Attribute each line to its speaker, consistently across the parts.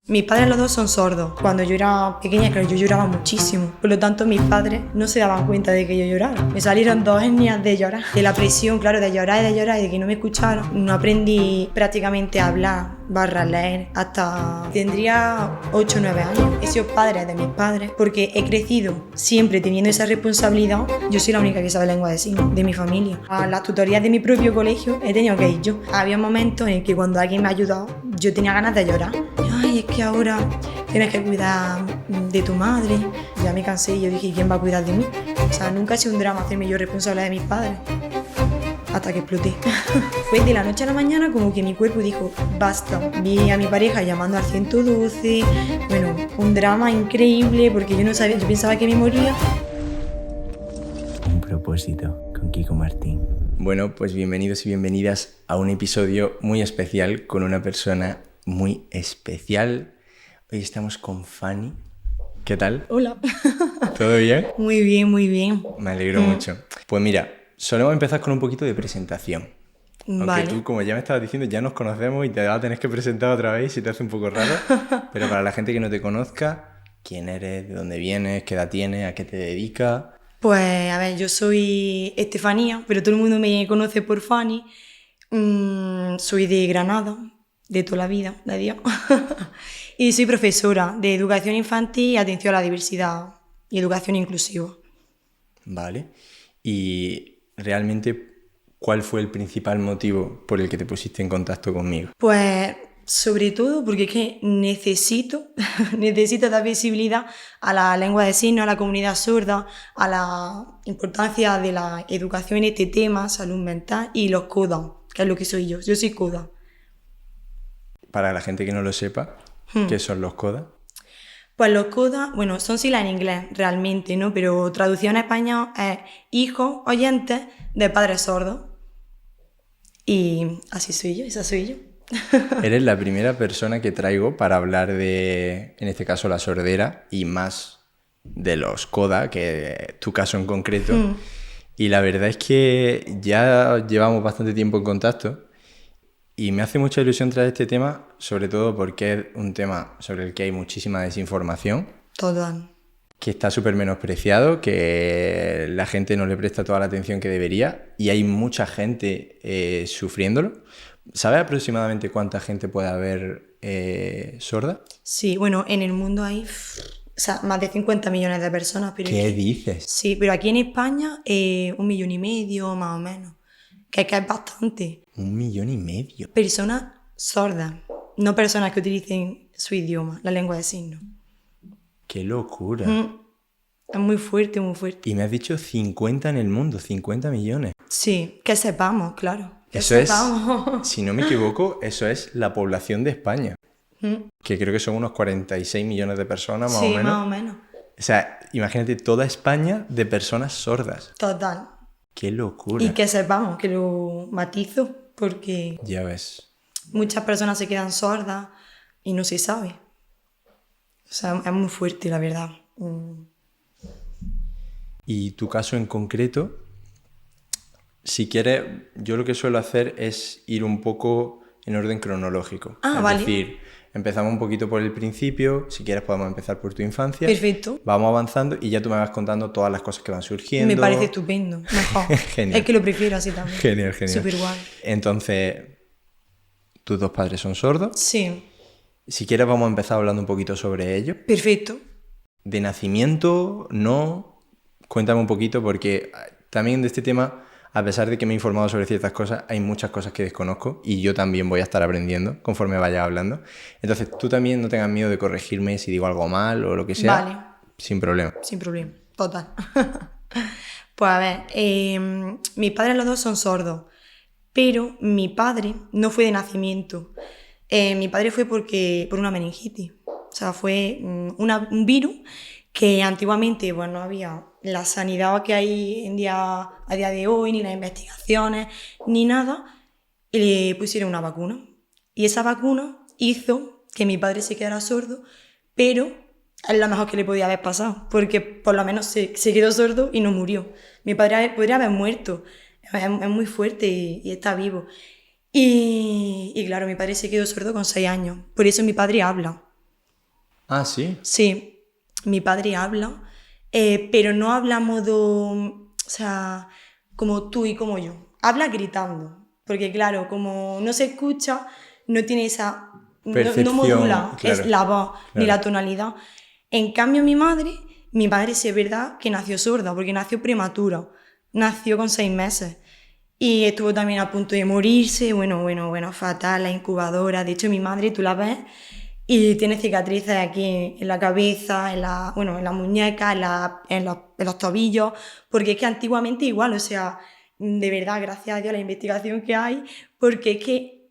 Speaker 1: Mis padres los dos son sordos. Cuando yo era pequeña, claro, yo lloraba muchísimo. Por lo tanto, mis padres no se daban cuenta de que yo llorara. Me salieron 2 hernias de llorar. De la presión, claro, de llorar y de que no me escucharon. No aprendí prácticamente a hablar, leer, hasta tendría 8 o 9 años. He sido padre de mis padres porque he crecido siempre teniendo esa responsabilidad. Yo soy la única que sabe lengua de signos de mi familia. A las tutorías de mi propio colegio he tenido que ir yo. Había momentos en que cuando alguien me ha ayudado, yo tenía ganas de llorar. Ay, es que ahora tienes que cuidar de tu madre. Ya me cansé y yo dije, ¿quién va a cuidar de mí? O sea, nunca ha sido un drama hacerme yo responsable de mis padres. Hasta que exploté. Fue de la noche a la mañana como que mi cuerpo dijo, basta. Vi a mi pareja llamando al 112. Bueno, un drama increíble porque yo no sabía, yo pensaba que me moría.
Speaker 2: Un propósito con Kiko Martín. Bueno, pues bienvenidos y bienvenidas a un episodio muy especial con una persona muy especial. Hoy estamos con Fanny. ¿Qué tal?
Speaker 1: Hola.
Speaker 2: ¿Todo bien?
Speaker 1: Muy bien, muy bien.
Speaker 2: Me alegro mucho. Pues mira, solemos empezar con un poquito de presentación.
Speaker 1: Vale.
Speaker 2: Aunque tú, como ya me estabas diciendo, ya nos conocemos y te vas a tener que presentar otra vez y se te hace un poco raro. Pero para la gente que no te conozca, ¿quién eres? ¿De dónde vienes? ¿Qué edad tienes? ¿A qué te dedicas?
Speaker 1: Pues, a ver, yo soy Estefanía, pero todo el mundo me conoce por Fanny. Soy de Granada, de toda la vida, de Dios. Y soy profesora de educación infantil y atención a la diversidad y educación inclusiva.
Speaker 2: Vale. Y realmente, ¿cuál fue el principal motivo por el que te pusiste en contacto conmigo?
Speaker 1: Pues, sobre todo porque es que necesito dar visibilidad a la lengua de signos, a la comunidad sorda, a la importancia de la educación en este tema, salud mental y los CODA, que es lo que soy yo. Yo soy CODA.
Speaker 2: Para la gente que no lo sepa, ¿qué son los CODA?
Speaker 1: Pues los CODA, bueno, son siglas en inglés realmente, ¿no? Pero traducción a español es hijos oyentes de padres sordos. Y así soy yo, esa soy yo.
Speaker 2: Eres la primera persona que traigo para hablar de, en este caso, la sordera y más de los CODA, que es tu caso en concreto. Y la verdad es que ya llevamos bastante tiempo en contacto y me hace mucha ilusión traer este tema, sobre todo porque es un tema sobre el que hay muchísima desinformación.
Speaker 1: Total.
Speaker 2: Que está súper menospreciado, que la gente no le presta toda la atención que debería y hay mucha gente sufriéndolo. ¿Sabes aproximadamente cuánta gente puede haber sorda?
Speaker 1: Sí, bueno, en el mundo hay más de 50 millones de personas. Pero
Speaker 2: ¿Qué dices?
Speaker 1: Sí, pero aquí en España 1,5 millones más o menos. Que es bastante.
Speaker 2: 1,5 millones.
Speaker 1: Personas sordas, no personas que utilicen su idioma, la lengua de signos.
Speaker 2: ¡Qué locura!
Speaker 1: Es muy fuerte, muy fuerte.
Speaker 2: Y me has dicho 50 en el mundo, 50 millones.
Speaker 1: Sí, que sepamos, claro.
Speaker 2: Eso sepamos. Si no me equivoco, eso es la población de España. Que creo que son unos 46 millones de personas, más o menos.
Speaker 1: Sí, más o menos.
Speaker 2: O sea, imagínate toda España de personas sordas.
Speaker 1: Total.
Speaker 2: ¡Qué locura!
Speaker 1: Y que sepamos, que lo matizo, porque
Speaker 2: ya ves.
Speaker 1: Muchas personas se quedan sordas y no se sabe. O sea, es muy fuerte, la verdad.
Speaker 2: Y tu caso en concreto, si quieres, yo lo que suelo hacer es ir un poco en orden cronológico.
Speaker 1: Vale.
Speaker 2: Es decir, empezamos un poquito por el principio, si quieres podemos empezar por tu infancia.
Speaker 1: Perfecto.
Speaker 2: Vamos avanzando y ya tú me vas contando todas las cosas que van surgiendo.
Speaker 1: Me parece estupendo, mejor.
Speaker 2: Genial.
Speaker 1: Es que lo prefiero así también.
Speaker 2: Genial.
Speaker 1: Súper guay.
Speaker 2: Entonces, ¿tus dos padres son sordos?
Speaker 1: Sí.
Speaker 2: Si quieres vamos a empezar hablando un poquito sobre ello.
Speaker 1: Perfecto.
Speaker 2: ¿De nacimiento? ¿No? Cuéntame un poquito porque también de este tema, a pesar de que me he informado sobre ciertas cosas, hay muchas cosas que desconozco y yo también voy a estar aprendiendo conforme vaya hablando. Entonces tú también no tengas miedo de corregirme si digo algo mal o lo que sea.
Speaker 1: Vale.
Speaker 2: Sin problema.
Speaker 1: Sin problema. Total. Pues a ver, mis padres los dos son sordos, pero mi padre no fue de nacimiento. Mi padre fue por una meningitis. O sea, fue un virus que antiguamente pues, no había la sanidad que hay a día de hoy, ni las investigaciones, ni nada, y le pusieron una vacuna. Y esa vacuna hizo que mi padre se quedara sordo, pero es lo mejor que le podía haber pasado, porque por lo menos se quedó sordo y no murió. Mi padre podría haber muerto, es muy fuerte y está vivo. Y claro, mi padre se quedó sordo con 6 años, por eso mi padre habla.
Speaker 2: Ah, sí.
Speaker 1: Sí, mi padre habla, pero no habla a modo, o sea, como tú y como yo. Habla gritando, porque claro, como no se escucha, no tiene esa, no
Speaker 2: Percepción,
Speaker 1: modula es
Speaker 2: claro,
Speaker 1: la voz ni
Speaker 2: claro.
Speaker 1: la tonalidad. En cambio, mi madre sí es verdad que nació sorda, porque nació prematura, nació con 6 meses. Y estuvo también a punto de morirse, bueno, fatal, la incubadora. De hecho, mi madre, tú la ves y tiene cicatrices aquí en la cabeza, en la muñeca, en los tobillos, porque es que antiguamente igual, o sea, de verdad, gracias a Dios la investigación que hay, porque es que,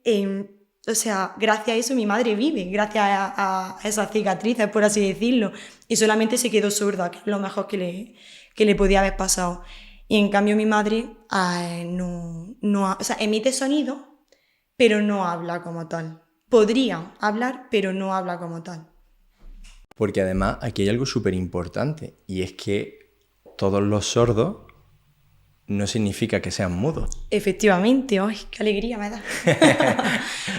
Speaker 1: o sea, gracias a eso mi madre vive, gracias a esas cicatrices, por así decirlo, y solamente se quedó sorda, que es lo mejor que le podía haber pasado. Y en cambio mi madre o sea, emite sonido, pero no habla como tal. Podría hablar, pero no habla como tal.
Speaker 2: Porque además aquí hay algo súper importante y es que todos los sordos no significa que sean mudos.
Speaker 1: Efectivamente, ¡ay, qué alegría me da!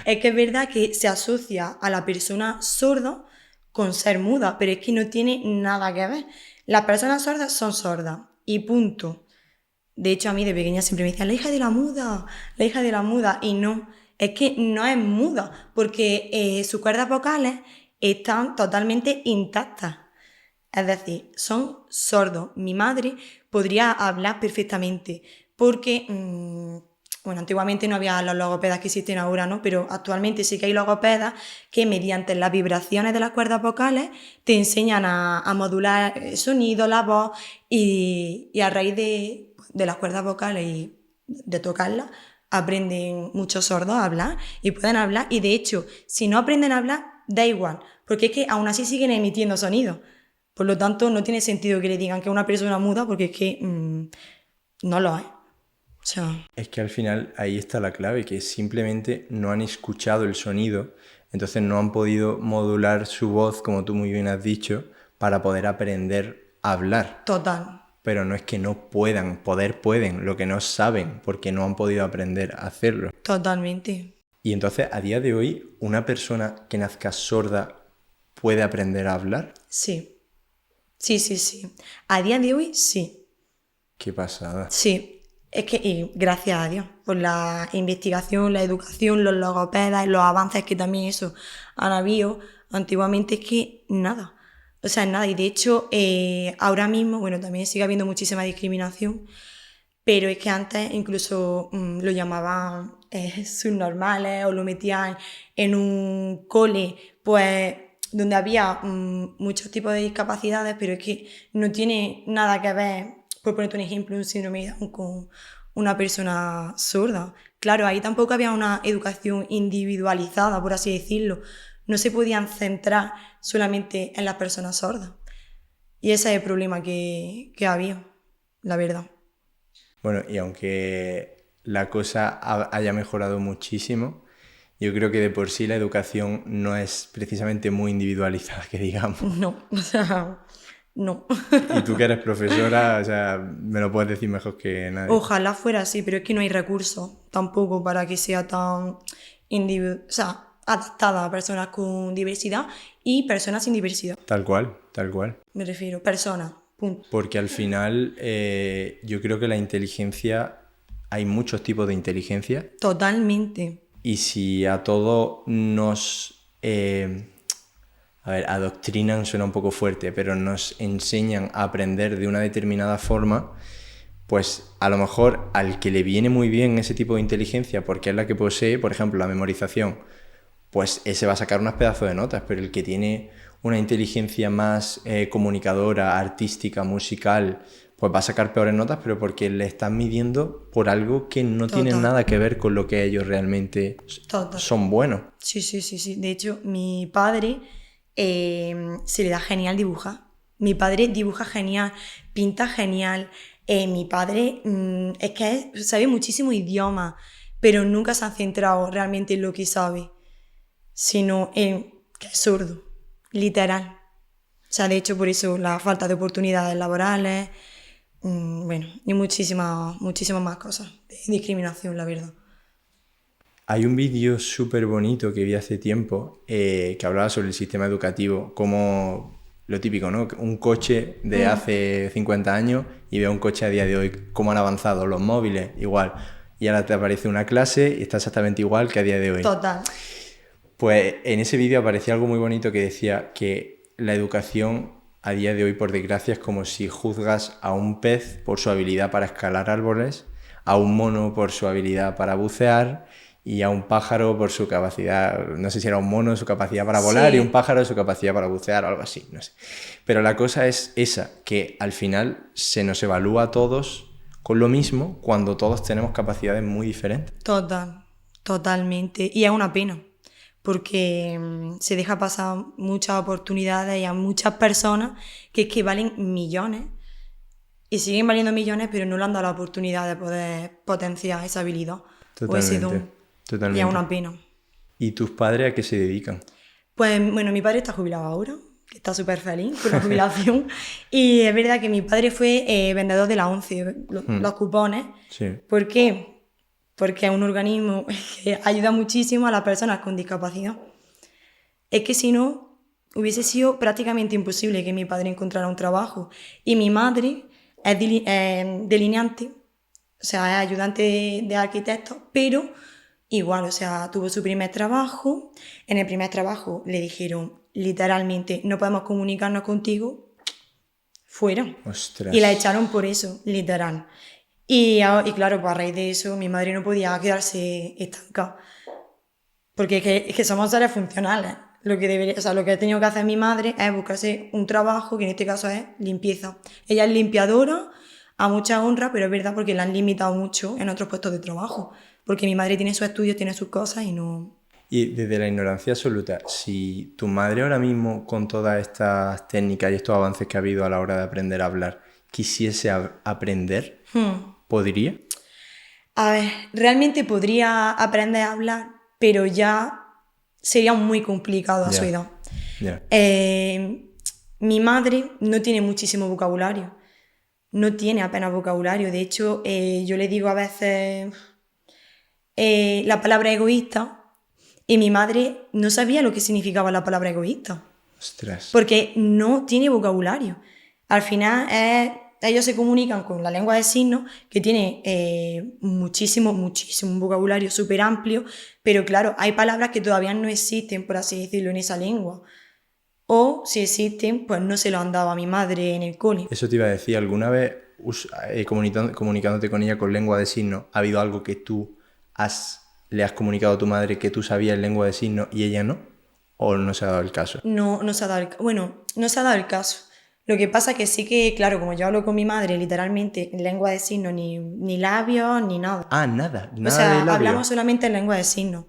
Speaker 1: Es que es verdad que se asocia a la persona sorda con ser muda, pero es que no tiene nada que ver. Las personas sordas son sordas y punto. De hecho, a mí de pequeña siempre me decían, la hija de la muda, y no, es que no es muda, porque sus cuerdas vocales están totalmente intactas. Es decir, son sordos. Mi madre podría hablar perfectamente, porque, bueno, antiguamente no había los logopedas que existen ahora, ¿no? Pero actualmente sí que hay logopedas que mediante las vibraciones de las cuerdas vocales te enseñan a modular el sonido, la voz, y a raíz de las cuerdas vocales y de tocarlas, aprenden muchos sordos a hablar y pueden hablar. Y de hecho, si no aprenden a hablar, da igual, porque es que aún así siguen emitiendo sonidos. Por lo tanto, no tiene sentido que le digan que es una persona muda porque es que no lo es. O sea,
Speaker 2: Es que al final ahí está la clave, que simplemente no han escuchado el sonido, entonces no han podido modular su voz, como tú muy bien has dicho, para poder aprender a hablar.
Speaker 1: total,
Speaker 2: Pero no es que no puedan, poder pueden, lo que no saben, porque no han podido aprender a hacerlo.
Speaker 1: totalmente.
Speaker 2: Y entonces, a día de hoy, ¿una persona que nazca sorda puede aprender a hablar?
Speaker 1: Sí, sí. A día de hoy, sí.
Speaker 2: Qué pasada.
Speaker 1: Sí. Es que, y gracias a Dios, por la investigación, la educación, los logopedas, los avances que también eso han habido. Antiguamente es que nada. O sea, nada. Y de hecho, ahora mismo, bueno, también sigue habiendo muchísima discriminación. Pero es que antes incluso lo llamaban subnormales o lo metían en un cole, pues donde había muchos tipos de discapacidades, pero es que no tiene nada que ver, por ponerte un ejemplo, un síndrome de Down con una persona sorda. Claro, ahí tampoco había una educación individualizada, por así decirlo. No se podían centrar solamente en las personas sordas. Y ese es el problema que había, la verdad.
Speaker 2: Bueno, y aunque la cosa haya mejorado muchísimo, yo creo que de por sí la educación no es precisamente muy individualizada, que digamos.
Speaker 1: No, o sea, no.
Speaker 2: Y tú que eres profesora, o sea, me lo puedes decir mejor que nadie.
Speaker 1: Ojalá fuera así, pero es que no hay recursos tampoco para que sea tan o sea, adaptada a personas con diversidad y personas sin diversidad.
Speaker 2: Tal cual, tal cual.
Speaker 1: Me refiero, personas, punto.
Speaker 2: Porque al final yo creo que la inteligencia, hay muchos tipos de inteligencia
Speaker 1: Totalmente.
Speaker 2: y si a todos nos, a ver, adoctrinan suena un poco fuerte, pero nos enseñan a aprender de una determinada forma, pues a lo mejor al que le viene muy bien ese tipo de inteligencia, porque es la que posee, por ejemplo, la memorización, pues ese va a sacar unos pedazos de notas, pero el que tiene una inteligencia más comunicadora, artística, musical, pues va a sacar peores notas, pero porque le están midiendo por algo que no tiene
Speaker 1: Total.
Speaker 2: nada que ver con lo que ellos realmente
Speaker 1: Total.
Speaker 2: son buenos.
Speaker 1: Sí. De hecho, mi padre se le da genial dibujar. Mi padre dibuja genial, pinta genial. Mi padre es que sabe muchísimo idioma, pero nunca se ha centrado realmente en lo que sabe, sino en que es sordo, literal. O sea, de hecho, por eso la falta de oportunidades laborales, bueno, y muchísimas más cosas de discriminación, la verdad.
Speaker 2: Hay un vídeo súper bonito que vi hace tiempo que hablaba sobre el sistema educativo, como lo típico, ¿no? Un coche de hace 50 años y veo un coche a día de hoy, cómo han avanzado los móviles, igual. Y ahora te aparece una clase y está exactamente igual que a día de hoy.
Speaker 1: Total.
Speaker 2: Pues en ese vídeo aparecía algo muy bonito que decía que la educación a día de hoy, por desgracia, es como si juzgas a un pez por su habilidad para escalar árboles, a un mono por su habilidad para bucear y a un pájaro por su capacidad, no sé si era un mono su capacidad para volar
Speaker 1: Sí.
Speaker 2: y un pájaro su capacidad para bucear o algo así, no sé. Pero la cosa es esa, que al final se nos evalúa a todos con lo mismo cuando todos tenemos capacidades muy diferentes.
Speaker 1: Totalmente. Y es una pena, porque se deja pasar muchas oportunidades y a muchas personas que valen millones y siguen valiendo millones, pero no le han dado la oportunidad de poder potenciar esa habilidad o ese don.
Speaker 2: Totalmente.
Speaker 1: Y es una pena.
Speaker 2: ¿Y tus padres a qué se dedican?
Speaker 1: Pues bueno, mi padre está jubilado ahora, que está súper feliz con la jubilación. Y es verdad que mi padre fue vendedor de la ONCE, los cupones.
Speaker 2: Sí.
Speaker 1: ¿Por qué? Porque es un organismo que ayuda muchísimo a las personas con discapacidad. Es que si no, hubiese sido prácticamente imposible que mi padre encontrara un trabajo. Y mi madre es delineante, o sea, es ayudante de arquitecto, pero igual, o sea, tuvo su primer trabajo. En el primer trabajo le dijeron literalmente, no podemos comunicarnos contigo, fuera.
Speaker 2: Ostras.
Speaker 1: Y la echaron por eso, literal. Y claro, pues a raíz de eso mi madre no podía quedarse estancada. Porque es que somos seres funcionales. Lo que ha tenido que hacer mi madre es buscarse un trabajo, que en este caso es limpieza. Ella es limpiadora, a mucha honra, pero es verdad porque la han limitado mucho en otros puestos de trabajo. Porque mi madre tiene sus estudios, tiene sus cosas y no...
Speaker 2: Y desde la ignorancia absoluta, si tu madre ahora mismo, con todas estas técnicas y estos avances que ha habido a la hora de aprender a hablar, quisiese aprender, ¿podría?
Speaker 1: A ver, realmente podría aprender a hablar, pero ya sería muy complicado a su edad.
Speaker 2: Ya.
Speaker 1: Mi madre no tiene muchísimo vocabulario, no tiene apenas vocabulario. De hecho, yo le digo a veces la palabra egoísta y mi madre no sabía lo que significaba la palabra egoísta.
Speaker 2: Ostras.
Speaker 1: Porque no tiene vocabulario. Al final ellos se comunican con la lengua de signos, que tiene muchísimo vocabulario súper amplio, pero claro, hay palabras que todavía no existen, por así decirlo, en esa lengua. O si existen, pues no se lo han dado a mi madre en el cole.
Speaker 2: Eso te iba a decir, ¿alguna vez comunicándote con ella con lengua de signos, ha habido algo que tú le has comunicado a tu madre que tú sabías en lengua de signos y ella no? ¿O no se ha dado el caso?
Speaker 1: No se ha dado no se ha dado el caso. Lo que pasa es que sí que, claro, como yo hablo con mi madre literalmente en lengua de signos, ni labios, ni nada.
Speaker 2: Ah, nada
Speaker 1: O sea,
Speaker 2: de labio.
Speaker 1: hablamos solamente en lengua de signos.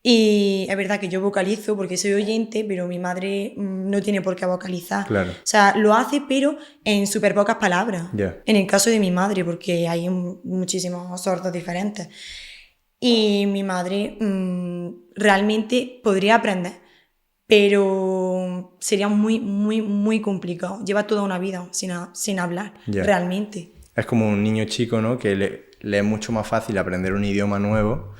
Speaker 1: Y es verdad que yo vocalizo porque soy oyente, pero mi madre no tiene por qué vocalizar.
Speaker 2: Claro.
Speaker 1: O sea, lo hace, pero en súper pocas palabras.
Speaker 2: Yeah.
Speaker 1: En el caso de mi madre, porque hay muchísimos sordos diferentes. Y mi madre realmente podría aprender, pero sería muy complicado. Lleva toda una vida sin hablar,
Speaker 2: Yeah.
Speaker 1: realmente.
Speaker 2: Es como un niño chico, ¿no? Que le es mucho más fácil aprender un idioma nuevo.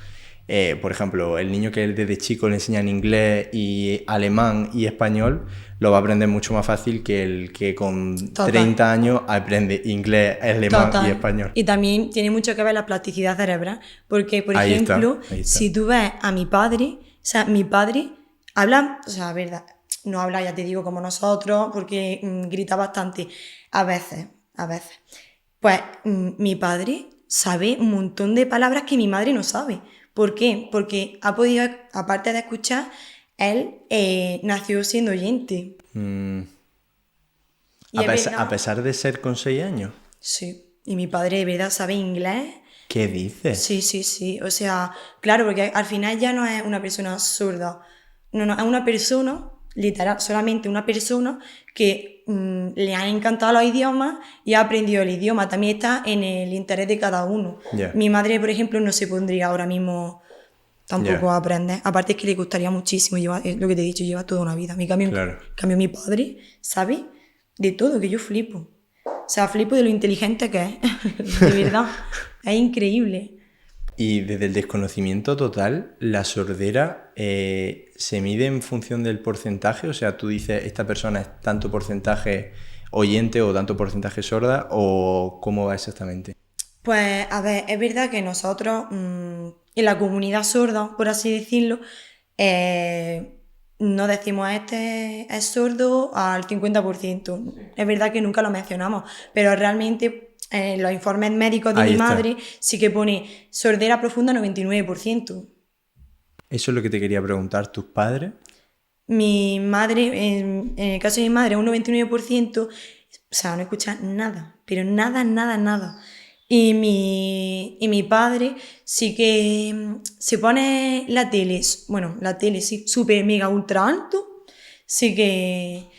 Speaker 2: Por ejemplo, el niño que desde chico le enseñan inglés y alemán y español, lo va a aprender mucho más fácil que el que con
Speaker 1: Total.
Speaker 2: 30 años aprende inglés, alemán
Speaker 1: Total.
Speaker 2: y español.
Speaker 1: Y también tiene mucho que ver la plasticidad cerebral, porque, por
Speaker 2: Ahí
Speaker 1: ejemplo,
Speaker 2: está.
Speaker 1: si tú ves a mi padre, o sea, mi padre habla, o sea, verdad, no habla, ya te digo, como nosotros, porque grita bastante, a veces. Pues mi padre sabe un montón de palabras que mi madre no sabe. ¿Por qué? Porque ha podido, aparte de escuchar, él nació siendo oyente. Y
Speaker 2: A pesar de ser con 6 años.
Speaker 1: Sí, y mi padre de verdad sabe inglés.
Speaker 2: ¿Qué dices?
Speaker 1: Sí, o sea, claro, porque al final ya no es una persona sorda, no, es una persona, literal, solamente una persona que le han encantado los idiomas y ha aprendido el idioma. También está en el interés de cada uno.
Speaker 2: Yeah.
Speaker 1: Mi madre, por ejemplo, no se pondría ahora mismo tampoco
Speaker 2: Yeah.
Speaker 1: a aprender. Aparte es que le gustaría muchísimo, lo que te he dicho, lleva toda una vida.
Speaker 2: Claro.
Speaker 1: En cambio mi padre sabe de todo, que yo flipo. O sea, flipo de lo inteligente que es, de verdad. Es increíble.
Speaker 2: Y desde el desconocimiento total, la sordera se mide en función del porcentaje. O sea, tú dices, esta persona es tanto porcentaje oyente o tanto porcentaje sorda, o cómo va exactamente.
Speaker 1: Pues, a ver, es verdad que nosotros, en la comunidad sorda, por así decirlo, no decimos este es sordo al 50%. Es verdad que nunca lo mencionamos, pero realmente en los informes médicos de
Speaker 2: Ahí
Speaker 1: mi
Speaker 2: está.
Speaker 1: madre sí que pone sordera profunda 99%.
Speaker 2: Eso es lo que te quería preguntar. ¿Tus padres?
Speaker 1: Mi madre, en el caso de mi madre, un 99%, o sea, no escucha nada, pero nada, nada, nada. Y mi padre sí que se pone la tele sí, súper mega ultra alto, sí que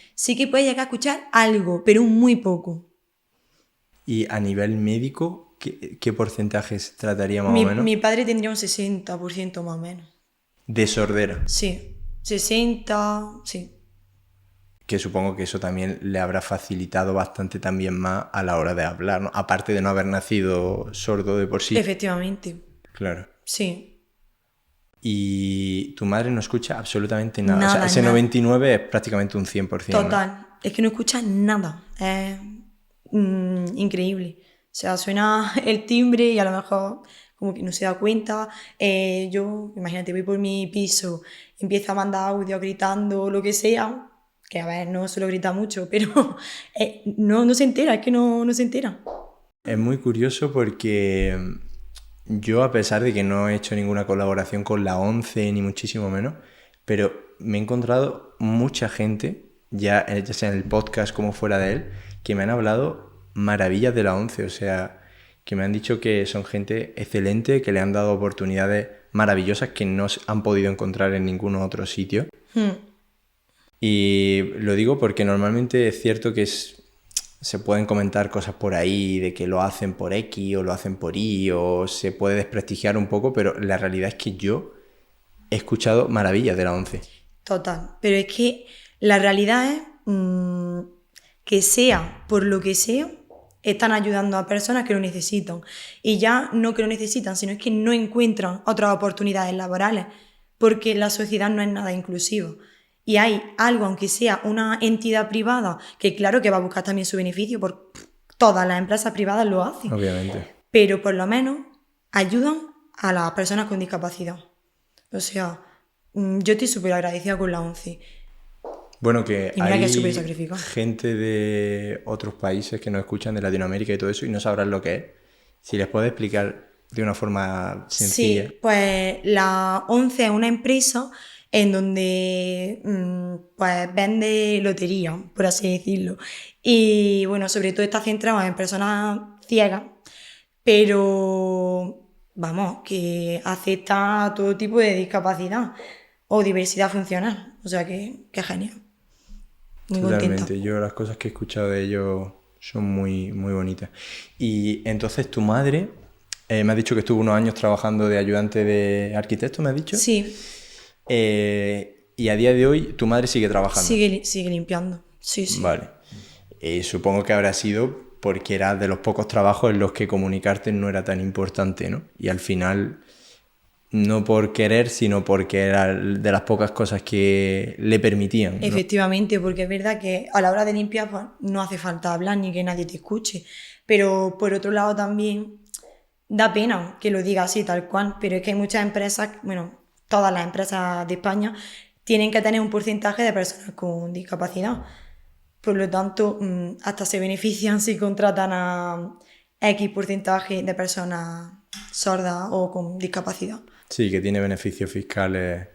Speaker 1: puede llegar a escuchar algo, pero muy poco.
Speaker 2: Y a nivel médico, ¿qué porcentajes trataría más o
Speaker 1: Mi,
Speaker 2: menos?
Speaker 1: mi padre tendría un 60% más o menos.
Speaker 2: De sordera.
Speaker 1: Sí, 60, sí,
Speaker 2: Que supongo que eso también le habrá facilitado bastante también más a la hora de hablar, ¿no? Aparte de no haber nacido sordo de por sí.
Speaker 1: efectivamente,
Speaker 2: Claro.
Speaker 1: sí.
Speaker 2: Y tu madre no escucha absolutamente nada. O sea,
Speaker 1: Nada,
Speaker 2: ese
Speaker 1: nada.
Speaker 2: 99 es prácticamente un 100%, ¿no?
Speaker 1: Total, es que no escuchas nada, es increíble. O sea, suena el timbre y a lo mejor como que no se da cuenta. Yo, imagínate, voy por mi piso, empiezo a mandar audio gritando, lo que sea, que a ver, no suelo gritar mucho, pero no se entera, es que no se entera.
Speaker 2: Es muy curioso porque yo, a pesar de que no he hecho ninguna colaboración con la ONCE, ni muchísimo menos, pero me he encontrado mucha gente, ya sea en el podcast como fuera de él, que me han hablado maravillas de la ONCE. O sea, que me han dicho que son gente excelente, que le han dado oportunidades maravillosas que no se han podido encontrar en ningún otro sitio. Y lo digo porque normalmente es cierto que se pueden comentar cosas por ahí de que lo hacen por X o lo hacen por Y, o se puede desprestigiar un poco, pero la realidad es que yo he escuchado maravillas de la ONCE.
Speaker 1: Total, pero es que la realidad es que sea por lo que sea, están ayudando a personas que lo necesitan. Y ya no que lo necesitan, sino es que no encuentran otras oportunidades laborales, porque la sociedad no es nada inclusiva. Y hay algo, aunque sea una entidad privada, que claro que va a buscar también su beneficio, porque todas las empresas privadas lo hacen,
Speaker 2: Obviamente.
Speaker 1: pero por lo menos ayudan a las personas con discapacidad. O sea, yo estoy súper agradecida con la ONCE.
Speaker 2: Bueno, que
Speaker 1: Y mira que es súper
Speaker 2: hay
Speaker 1: sacrificado.
Speaker 2: gente de otros países que nos escuchan, de Latinoamérica y todo eso, y no sabrán lo que es. Si les puedo explicar de una forma sencilla.
Speaker 1: Sí, pues la ONCE es una empresa en donde pues vende lotería, por así decirlo. Y bueno, sobre todo está centrado en personas ciegas, pero vamos, que acepta todo tipo de discapacidad o diversidad funcional. O sea que genial. Muy contenta.
Speaker 2: Totalmente. Yo las cosas que he escuchado de ellos son muy, muy bonitas. Y entonces tu madre me ha dicho que estuvo unos años trabajando de ayudante de arquitecto, ¿me has dicho?
Speaker 1: Sí,
Speaker 2: Y a día de hoy tu madre sigue trabajando.
Speaker 1: sigue limpiando. Sí, sí.
Speaker 2: Vale. Supongo que habrá sido porque era de los pocos trabajos en los que comunicarte no era tan importante, ¿no? Y al final, no por querer, sino porque era de las pocas cosas que le permitían, ¿no?
Speaker 1: Efectivamente, porque es verdad que a la hora de limpiar pues, no hace falta hablar ni que nadie te escuche. Pero por otro lado también da pena que lo diga así tal cual, pero es que hay muchas empresas, bueno, todas las empresas de España tienen que tener un porcentaje de personas con discapacidad. Por lo tanto, hasta se benefician si contratan a X porcentaje de personas sordas o con discapacidad.
Speaker 2: Sí, que tiene beneficios fiscales.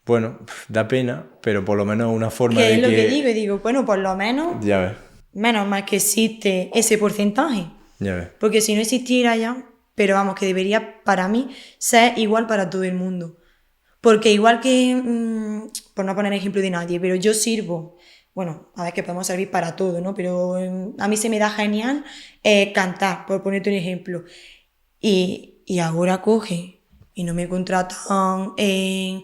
Speaker 2: Bueno, da pena, pero por lo menos una forma
Speaker 1: Que
Speaker 2: de
Speaker 1: es lo
Speaker 2: que...
Speaker 1: que digo, y digo, bueno, por lo menos,
Speaker 2: Ya ves,
Speaker 1: menos mal que existe ese porcentaje.
Speaker 2: ya ves.
Speaker 1: Porque si no existiera ya, pero vamos, que debería para mí ser igual para todo el mundo. Porque igual que, por no poner ejemplo de nadie, pero yo sirvo, bueno, a ver que podemos servir para todo, ¿no? Pero a mí se me da genial cantar, por ponerte un ejemplo. Y ahora coge y no me contratan en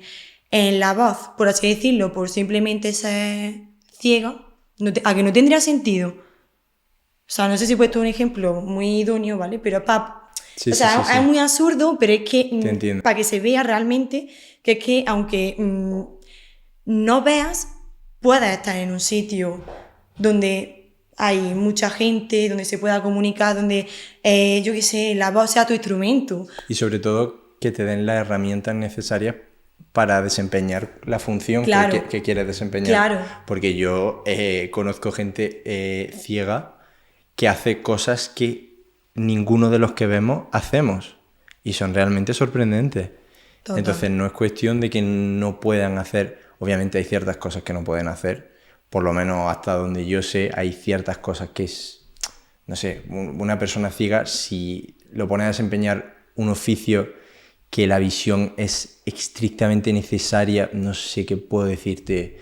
Speaker 1: la voz, por así decirlo, por simplemente ser ciega, a que no tendría sentido. O sea, no sé si he puesto un ejemplo muy idóneo, ¿vale? Pero
Speaker 2: Sí,
Speaker 1: o sea,
Speaker 2: sí, sí, sí.
Speaker 1: es muy absurdo, pero es que
Speaker 2: Te entiendo.
Speaker 1: para que se vea realmente que es que aunque no veas, puedes estar en un sitio donde hay mucha gente, donde se pueda comunicar, donde, yo qué sé, la voz sea tu instrumento.
Speaker 2: Y sobre todo que te den las herramientas necesarias para desempeñar la función
Speaker 1: Claro,
Speaker 2: que quieres desempeñar.
Speaker 1: claro,
Speaker 2: Porque yo conozco gente ciega que hace cosas que ninguno de los que vemos hacemos y son realmente sorprendentes.
Speaker 1: total.
Speaker 2: Entonces no es cuestión de que no puedan hacer, obviamente hay ciertas cosas que no pueden hacer, por lo menos hasta donde yo sé hay ciertas cosas que es, no sé, una persona ciega si lo pone a desempeñar un oficio que la visión es estrictamente necesaria, no sé qué puedo decirte,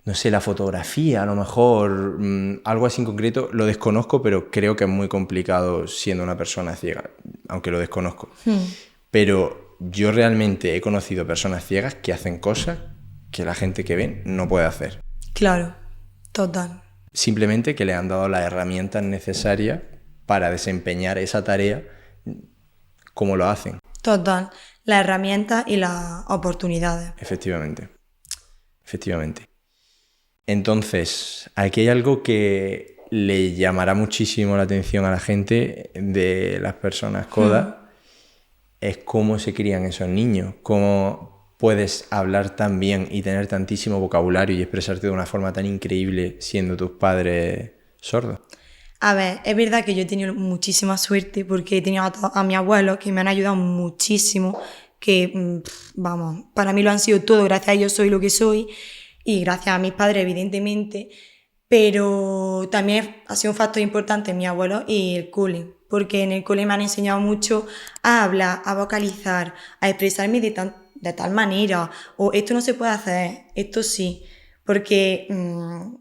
Speaker 2: no sé, la fotografía, a lo mejor, algo así en concreto, lo desconozco, pero creo que es muy complicado siendo una persona ciega, aunque lo desconozco. Pero yo realmente he conocido personas ciegas que hacen cosas que la gente que ven no puede hacer.
Speaker 1: Claro, total.
Speaker 2: Simplemente que le han dado las herramientas necesarias para desempeñar esa tarea como lo hacen.
Speaker 1: Total. Las herramientas y las oportunidades.
Speaker 2: Efectivamente. Efectivamente. Entonces, aquí hay algo que le llamará muchísimo la atención a la gente de las personas codas, es cómo se crían esos niños, cómo puedes hablar tan bien y tener tantísimo vocabulario y expresarte de una forma tan increíble siendo tus padres sordos.
Speaker 1: A ver, es verdad que yo he tenido muchísima suerte porque he tenido a mi abuelo que me han ayudado muchísimo, que, vamos, para mí lo han sido todo, gracias a ellos soy lo que soy y gracias a mis padres, evidentemente, pero también ha sido un factor importante mi abuelo y el cole, porque en el cole me han enseñado mucho a hablar, a vocalizar, a expresarme de tal manera, o esto no se puede hacer, esto sí, porque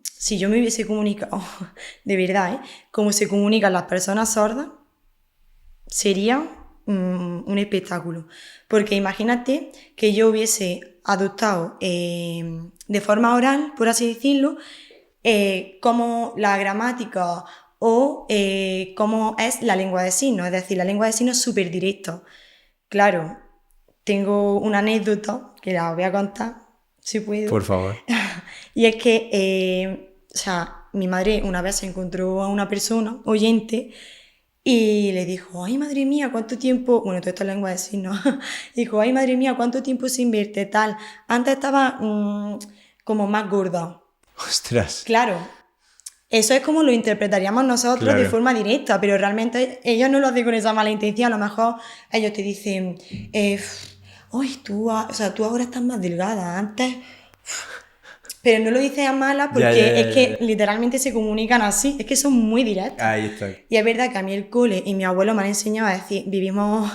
Speaker 1: si yo me hubiese comunicado, de verdad, como se comunican las personas sordas, sería un espectáculo. Porque imagínate que yo hubiese adoptado de forma oral, por así decirlo, como la gramática o cómo es la lengua de signos. Es decir, la lengua de signos es súper directa. Claro, tengo una anécdota que la voy a contar, si puedo.
Speaker 2: Por favor.
Speaker 1: Y es que, o sea, mi madre una vez se encontró a una persona, oyente, y le dijo, ay, madre mía, ¿cuánto tiempo? Bueno, todo esto es lengua de signos. Dijo, ay, madre mía, ¿cuánto tiempo sin verte? Tal. Antes estaba como más gorda.
Speaker 2: Ostras.
Speaker 1: Claro, eso es como lo interpretaríamos nosotros de
Speaker 2: Claro.
Speaker 1: forma directa, pero realmente ellos no lo hacen con esa mala intención. A lo mejor ellos te dicen, ay, o sea, tú ahora estás más delgada, antes... Pero no lo dicen a mala porque es que literalmente se comunican así, es que son muy directos.
Speaker 2: Ahí está.
Speaker 1: Y es verdad que a mí el cole y mi abuelo me han enseñado a decir, vivimos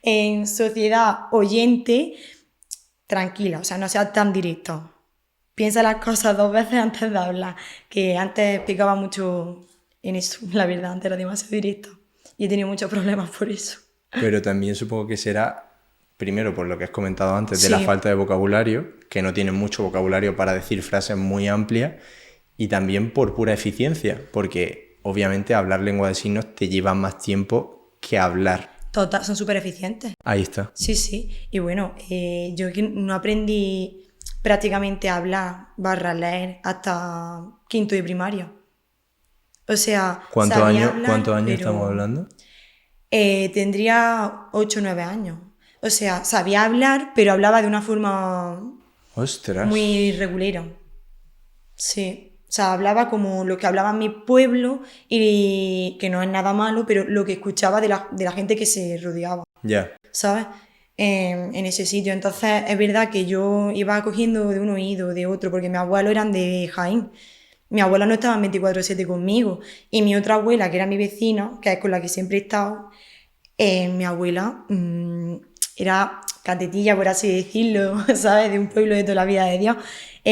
Speaker 1: en sociedad oyente, tranquila, o sea, no seas tan directo. Piensa las cosas dos veces antes de hablar, que antes picaba mucho en eso, la verdad, antes era demasiado directo. Y he tenido muchos problemas por eso.
Speaker 2: Pero también supongo que será, primero por lo que has comentado antes, de la
Speaker 1: Sí.
Speaker 2: falta de vocabulario, que no tienen mucho vocabulario para decir frases muy amplias, y también por pura eficiencia, porque obviamente hablar lengua de signos te lleva más tiempo que hablar.
Speaker 1: Total, son súper eficientes.
Speaker 2: Ahí está.
Speaker 1: Sí, sí. Y bueno, yo que no aprendí prácticamente a hablar / leer hasta quinto de primaria. O sea, sabía hablar,
Speaker 2: ¿Cuántos años
Speaker 1: pero
Speaker 2: estamos hablando?
Speaker 1: tendría 8 o 9 años. O sea, sabía hablar, pero hablaba de una forma
Speaker 2: Ostras.
Speaker 1: muy regulera. Sí. O sea, hablaba como lo que hablaba en mi pueblo y que no es nada malo, pero lo que escuchaba de la gente que se rodeaba.
Speaker 2: Ya.
Speaker 1: ¿Sabes? En ese sitio. Entonces, es verdad que yo iba cogiendo de un oído, de otro, porque mis abuelos eran de Jaén. Mi abuela no estaba 24/7 conmigo. Y mi otra abuela, que era mi vecina, que es con la que siempre he estado, mi abuela era catetilla, por así decirlo, ¿sabes? De un pueblo de toda la vida de Dios.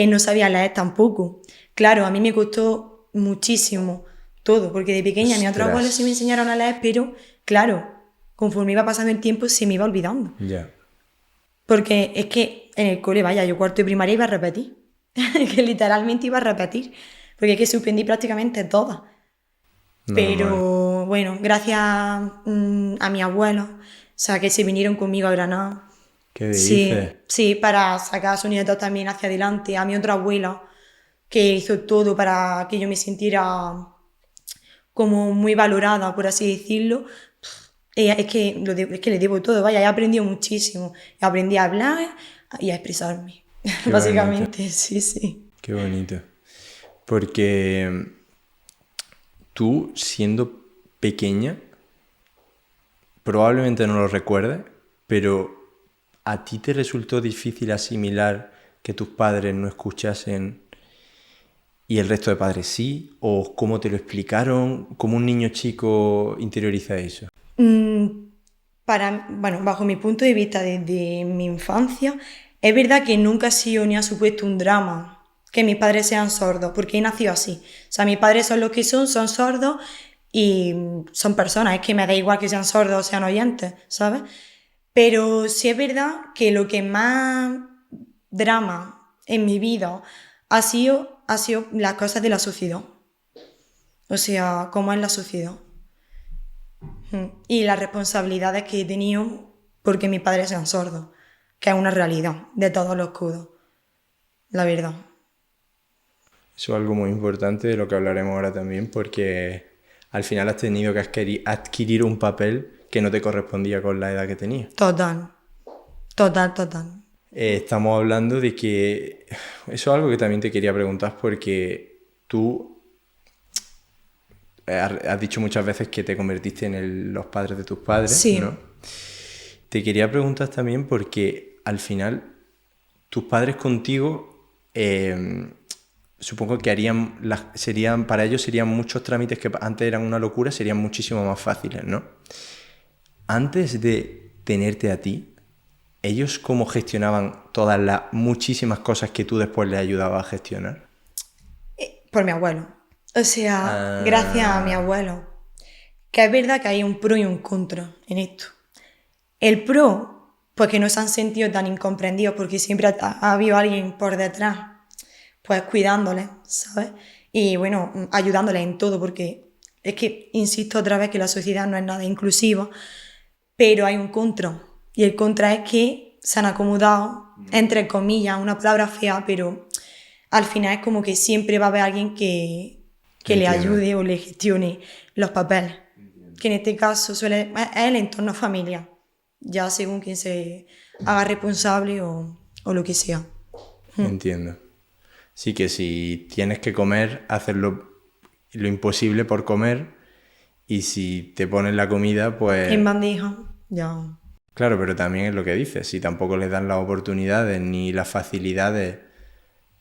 Speaker 1: No sabía leer tampoco. Claro, a mí me costó muchísimo todo, porque de pequeña mis otros
Speaker 2: Ostras.
Speaker 1: abuelos sí me enseñaron a leer, pero claro, conforme iba pasando el tiempo se me iba olvidando.
Speaker 2: Ya.
Speaker 1: Porque es que en el cole, vaya, yo cuarto de primaria iba a repetir. Que literalmente iba a repetir. Porque es que suspendí prácticamente todas.
Speaker 2: Normal.
Speaker 1: Pero bueno, gracias a mi abuelo, o sea, que se vinieron conmigo a Granada.
Speaker 2: ¿Qué dices?
Speaker 1: Sí, sí, para sacar a su nieto también hacia adelante. A mi otra abuela, que hizo todo para que yo me sintiera como muy valorada, por así decirlo. Es que, es que le debo todo, vaya, he aprendido muchísimo. Aprendí a hablar y a expresarme,
Speaker 2: Qué bonito,
Speaker 1: básicamente, sí, sí.
Speaker 2: qué bonito. Porque tú, siendo pequeña, probablemente no lo recuerdes, pero ¿a ti te resultó difícil asimilar que tus padres no escuchasen y el resto de padres sí? ¿O cómo te lo explicaron? ¿Cómo un niño chico interioriza eso?
Speaker 1: Mm, bueno, bajo mi punto de vista desde mi infancia, es verdad que nunca ha sido ni ha supuesto un drama que mis padres sean sordos, porque he nacido así. O sea, mis padres son los que son sordos y son personas, es que me da igual que sean sordos o sean oyentes, ¿sabes? Pero sí es verdad que lo que más drama en mi vida ha sido las cosas de la sociedad. O sea, cómo es la sociedad. Y las responsabilidades que he tenido porque mis padres sean sordos, que es una realidad de todos los codos, la verdad.
Speaker 2: Eso es algo muy importante de lo que hablaremos ahora también, porque al final has tenido que adquirir un papel que no te correspondía con la edad que tenías.
Speaker 1: Total, total, total.
Speaker 2: Estamos hablando de que eso es algo que también te quería preguntar porque tú has dicho muchas veces que te convertiste en los padres de tus padres, ¿no?
Speaker 1: Sí,
Speaker 2: Te quería preguntar también porque al final tus padres contigo, supongo que para ellos serían muchos trámites que antes eran una locura, serían muchísimo más fáciles, ¿no? Antes de tenerte a ti, ¿ellos cómo gestionaban todas las muchísimas cosas que tú después les ayudabas a gestionar?
Speaker 1: por mi abuelo. O sea, gracias a mi
Speaker 2: Ah,
Speaker 1: abuelo. Que es verdad que hay un pro y un contra en esto. El pro, pues que no se han sentido tan incomprendidos porque siempre ha habido alguien por detrás, pues cuidándoles, ¿sabes? Y bueno, ayudándoles en todo, porque es que insisto otra vez que la sociedad no es nada inclusiva, pero hay un contra. Y el contra es que se han acomodado, entre comillas, una palabra fea, pero al final es como que siempre va a haber alguien que le
Speaker 2: entiendo.
Speaker 1: ayude o le gestione los papeles. Que en este caso es el entorno familiar, ya según quien se haga responsable o lo que sea.
Speaker 2: Entiendo. Sí que si tienes que comer, haces lo imposible por comer y si te pones la comida,
Speaker 1: En
Speaker 2: pues
Speaker 1: bandeja, ya.
Speaker 2: claro, pero también es lo que dices, si tampoco les dan las oportunidades ni las facilidades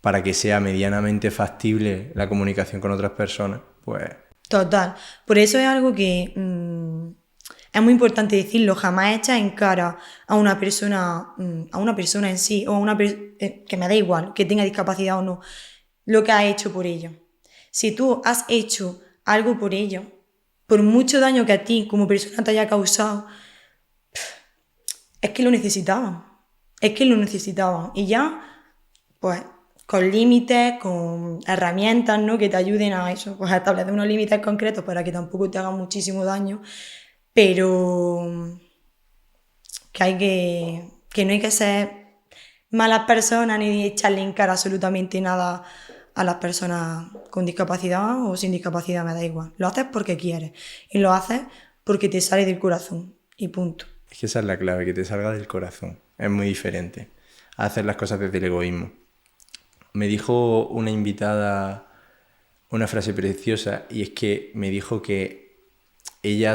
Speaker 2: para que sea medianamente factible la comunicación con otras personas, pues
Speaker 1: Total. Por eso es algo que es muy importante decirlo, jamás echas en cara a una persona en sí, o a que me da igual, que tenga discapacidad o no, lo que ha hecho por ello. Si tú has hecho algo por ello, por mucho daño que a ti como persona te haya causado, es que lo necesitaban. Es que lo necesitaban. Y ya, pues, con límites, con herramientas, ¿no? Que te ayuden a eso, pues a establecer unos límites concretos para que tampoco te hagan muchísimo daño, pero que no hay que ser malas personas ni echarle en cara absolutamente nada a las personas con discapacidad o sin discapacidad, me da igual. Lo haces porque quieres y lo haces porque te sale del corazón y punto.
Speaker 2: es que esa es la clave, que te salga del corazón. Es muy diferente a hacer las cosas desde el egoísmo. Me dijo una invitada una frase preciosa y es que me dijo que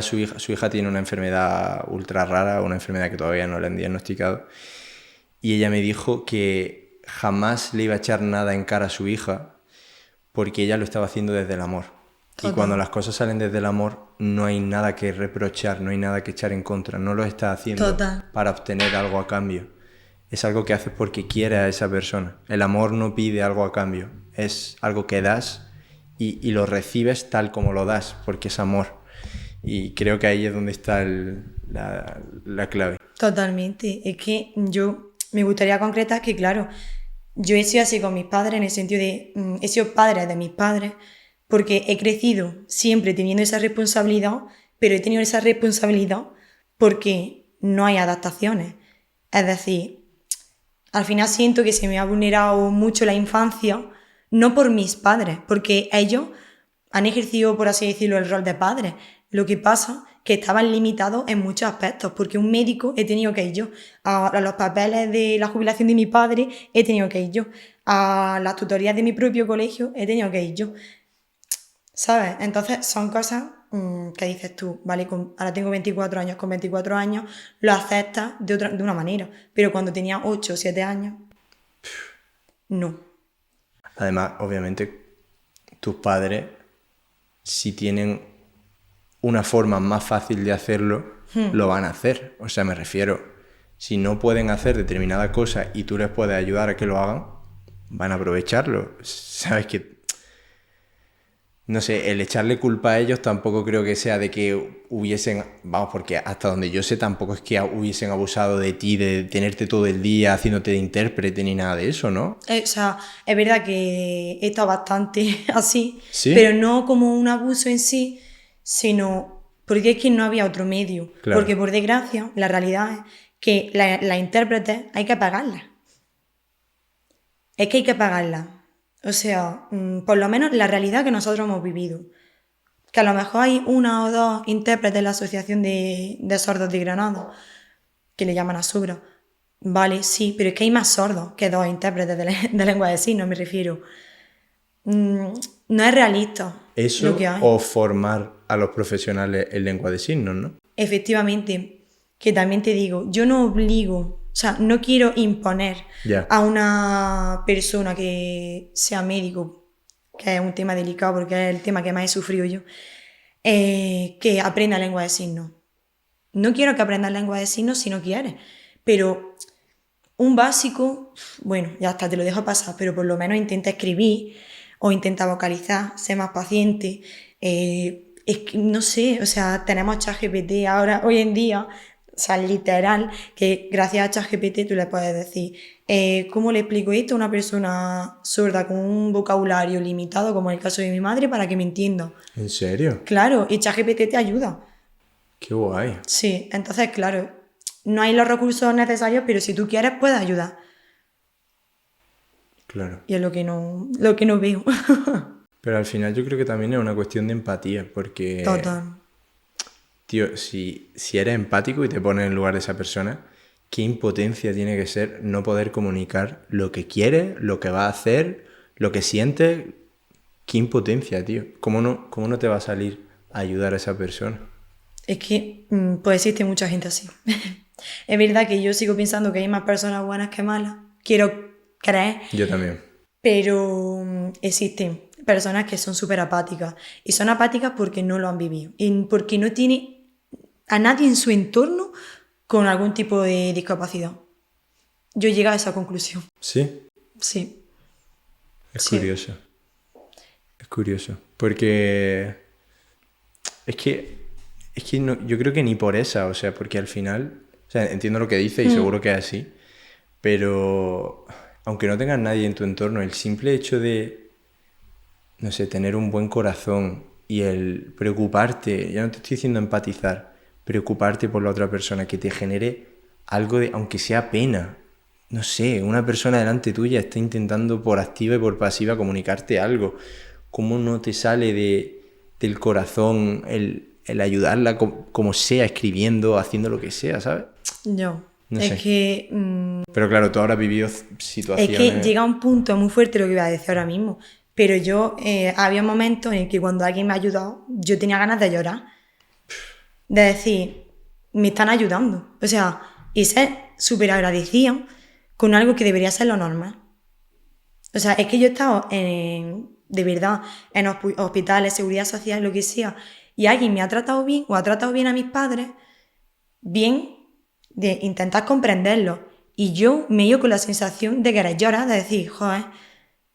Speaker 2: su hija tiene una enfermedad ultra rara, una enfermedad que todavía no le han diagnosticado, y ella me dijo que jamás le iba a echar nada en cara a su hija porque ella lo estaba haciendo desde el amor. Y cuando
Speaker 1: Total,
Speaker 2: las cosas salen desde el amor, no hay nada que reprochar, no hay nada que echar en contra, no lo estás haciendo
Speaker 1: total.
Speaker 2: para obtener algo a cambio. Es algo que haces porque quieres a esa persona. El amor no pide algo a cambio, es algo que das y lo recibes tal como lo das, porque es amor. Y creo que ahí es donde está la clave.
Speaker 1: Totalmente. Es que yo me gustaría concretar que, claro, yo he sido así con mis padres en el sentido de, he sido padre de mis padres, porque he crecido siempre teniendo esa responsabilidad, pero he tenido esa responsabilidad porque no hay adaptaciones. Es decir, al final siento que se me ha vulnerado mucho la infancia, no por mis padres, porque ellos han ejercido, por así decirlo, el rol de padres. Lo que pasa es que estaban limitados en muchos aspectos, porque un médico he tenido que ir yo, a los papeles de la jubilación de mi padre he tenido que ir yo, a las tutorías de mi propio colegio he tenido que ir yo, ¿sabes? Entonces son cosas que dices tú, vale, ahora tengo 24 años, con 24 años lo aceptas de una manera, pero cuando tenía 8 o 7 años, no.
Speaker 2: Además, obviamente, tus padres, si tienen una forma más fácil de hacerlo, lo van a hacer. O sea, me refiero, si no pueden hacer determinadas cosas y tú les puedes ayudar a que lo hagan, van a aprovecharlo. Sabes que, no sé, el echarle culpa a ellos tampoco creo que sea de que hubiesen, vamos, porque hasta donde yo sé tampoco es que hubiesen abusado de ti, de tenerte todo el día haciéndote de intérprete ni nada de eso, ¿no?
Speaker 1: O sea, es verdad que he estado bastante así,
Speaker 2: ¿Sí?
Speaker 1: Pero no como un abuso en sí, sino porque es que no había otro medio.
Speaker 2: Claro.
Speaker 1: Porque por desgracia, la realidad es que las intérpretes hay que pagarlas. Es que hay que pagarlas. O sea, por lo menos la realidad que nosotros hemos vivido. Que a lo mejor hay una o dos intérpretes en la Asociación de Sordos de Granada, que le llaman a Subra. Vale, sí, pero es que hay más sordos que 2 intérpretes de lengua de signos, me refiero. No es realista
Speaker 2: Eso
Speaker 1: lo que hay.
Speaker 2: o formar a los profesionales en lengua de signos, ¿no?
Speaker 1: Efectivamente, que también te digo, yo no obligo, o sea, no quiero imponer a una persona que sea médico, que es un tema delicado porque es el tema que más he sufrido yo, que aprenda lengua de signos. No quiero que aprendas lengua de signos si no quieres, pero un básico, bueno, ya hasta te lo dejo pasar, pero por lo menos intenta escribir o intenta vocalizar, sé más paciente. Es que, no sé, o sea, tenemos ChatGPT ahora, hoy en día, o sea, literal, que gracias a ChatGPT tú le puedes decir, ¿cómo le explico esto a una persona sorda con un vocabulario limitado, como en el caso de mi madre, para que me entienda?
Speaker 2: ¿En serio?
Speaker 1: Claro, y ChatGPT te ayuda.
Speaker 2: Qué guay.
Speaker 1: Sí, entonces, claro, no hay los recursos necesarios, pero si tú quieres, puedes ayudar.
Speaker 2: Claro.
Speaker 1: Y es lo que no veo.
Speaker 2: Pero al final yo creo que también es una cuestión de empatía, porque...
Speaker 1: Total.
Speaker 2: Tío, si eres empático y te pones en lugar de esa persona, qué impotencia tiene que ser no poder comunicar lo que quieres, lo que va a hacer, lo que sientes. Qué impotencia, tío. ¿Cómo no te va a salir a ayudar a esa persona?
Speaker 1: Es que pues existe mucha gente así. Es verdad que yo sigo pensando que hay más personas buenas que malas. Quiero creer.
Speaker 2: Yo también.
Speaker 1: Pero existen personas que son súper apáticas. Y son apáticas porque no lo han vivido. Y porque no tiene a nadie en su entorno con algún tipo de discapacidad. Yo llegué a esa conclusión.
Speaker 2: ¿Sí?
Speaker 1: Sí.
Speaker 2: Es curioso. Es curioso. Porque es que no, yo creo que ni por esa, o sea, porque al final, o sea, entiendo lo que dice y seguro que es así, pero aunque no tengas nadie en tu entorno, el simple hecho de, no sé, tener un buen corazón y el preocuparte, ya no te estoy diciendo empatizar, preocuparte por la otra persona, que te genere algo de, aunque sea pena. No sé, una persona delante tuya está intentando por activa y por pasiva comunicarte algo. ¿Cómo no te sale del corazón el ayudarla como sea, escribiendo, haciendo lo que sea, ¿sabes?
Speaker 1: Yo.
Speaker 2: No
Speaker 1: es
Speaker 2: sé.
Speaker 1: que...
Speaker 2: Pero claro, tú ahora has vivido situaciones...
Speaker 1: Es que llega un punto muy fuerte lo que iba a decir ahora mismo. Pero yo, había momentos en que cuando alguien me ha ayudado, yo tenía ganas de llorar. De decir, me están ayudando. O sea, y ser súper agradecida con algo que debería ser lo normal. O sea, es que yo he estado de verdad en hospitales, seguridad social, lo que sea, y alguien me ha tratado bien o ha tratado bien a mis padres, bien, de intentar comprenderlo. Y yo me he ido con la sensación de querer llorar, de decir, joder, o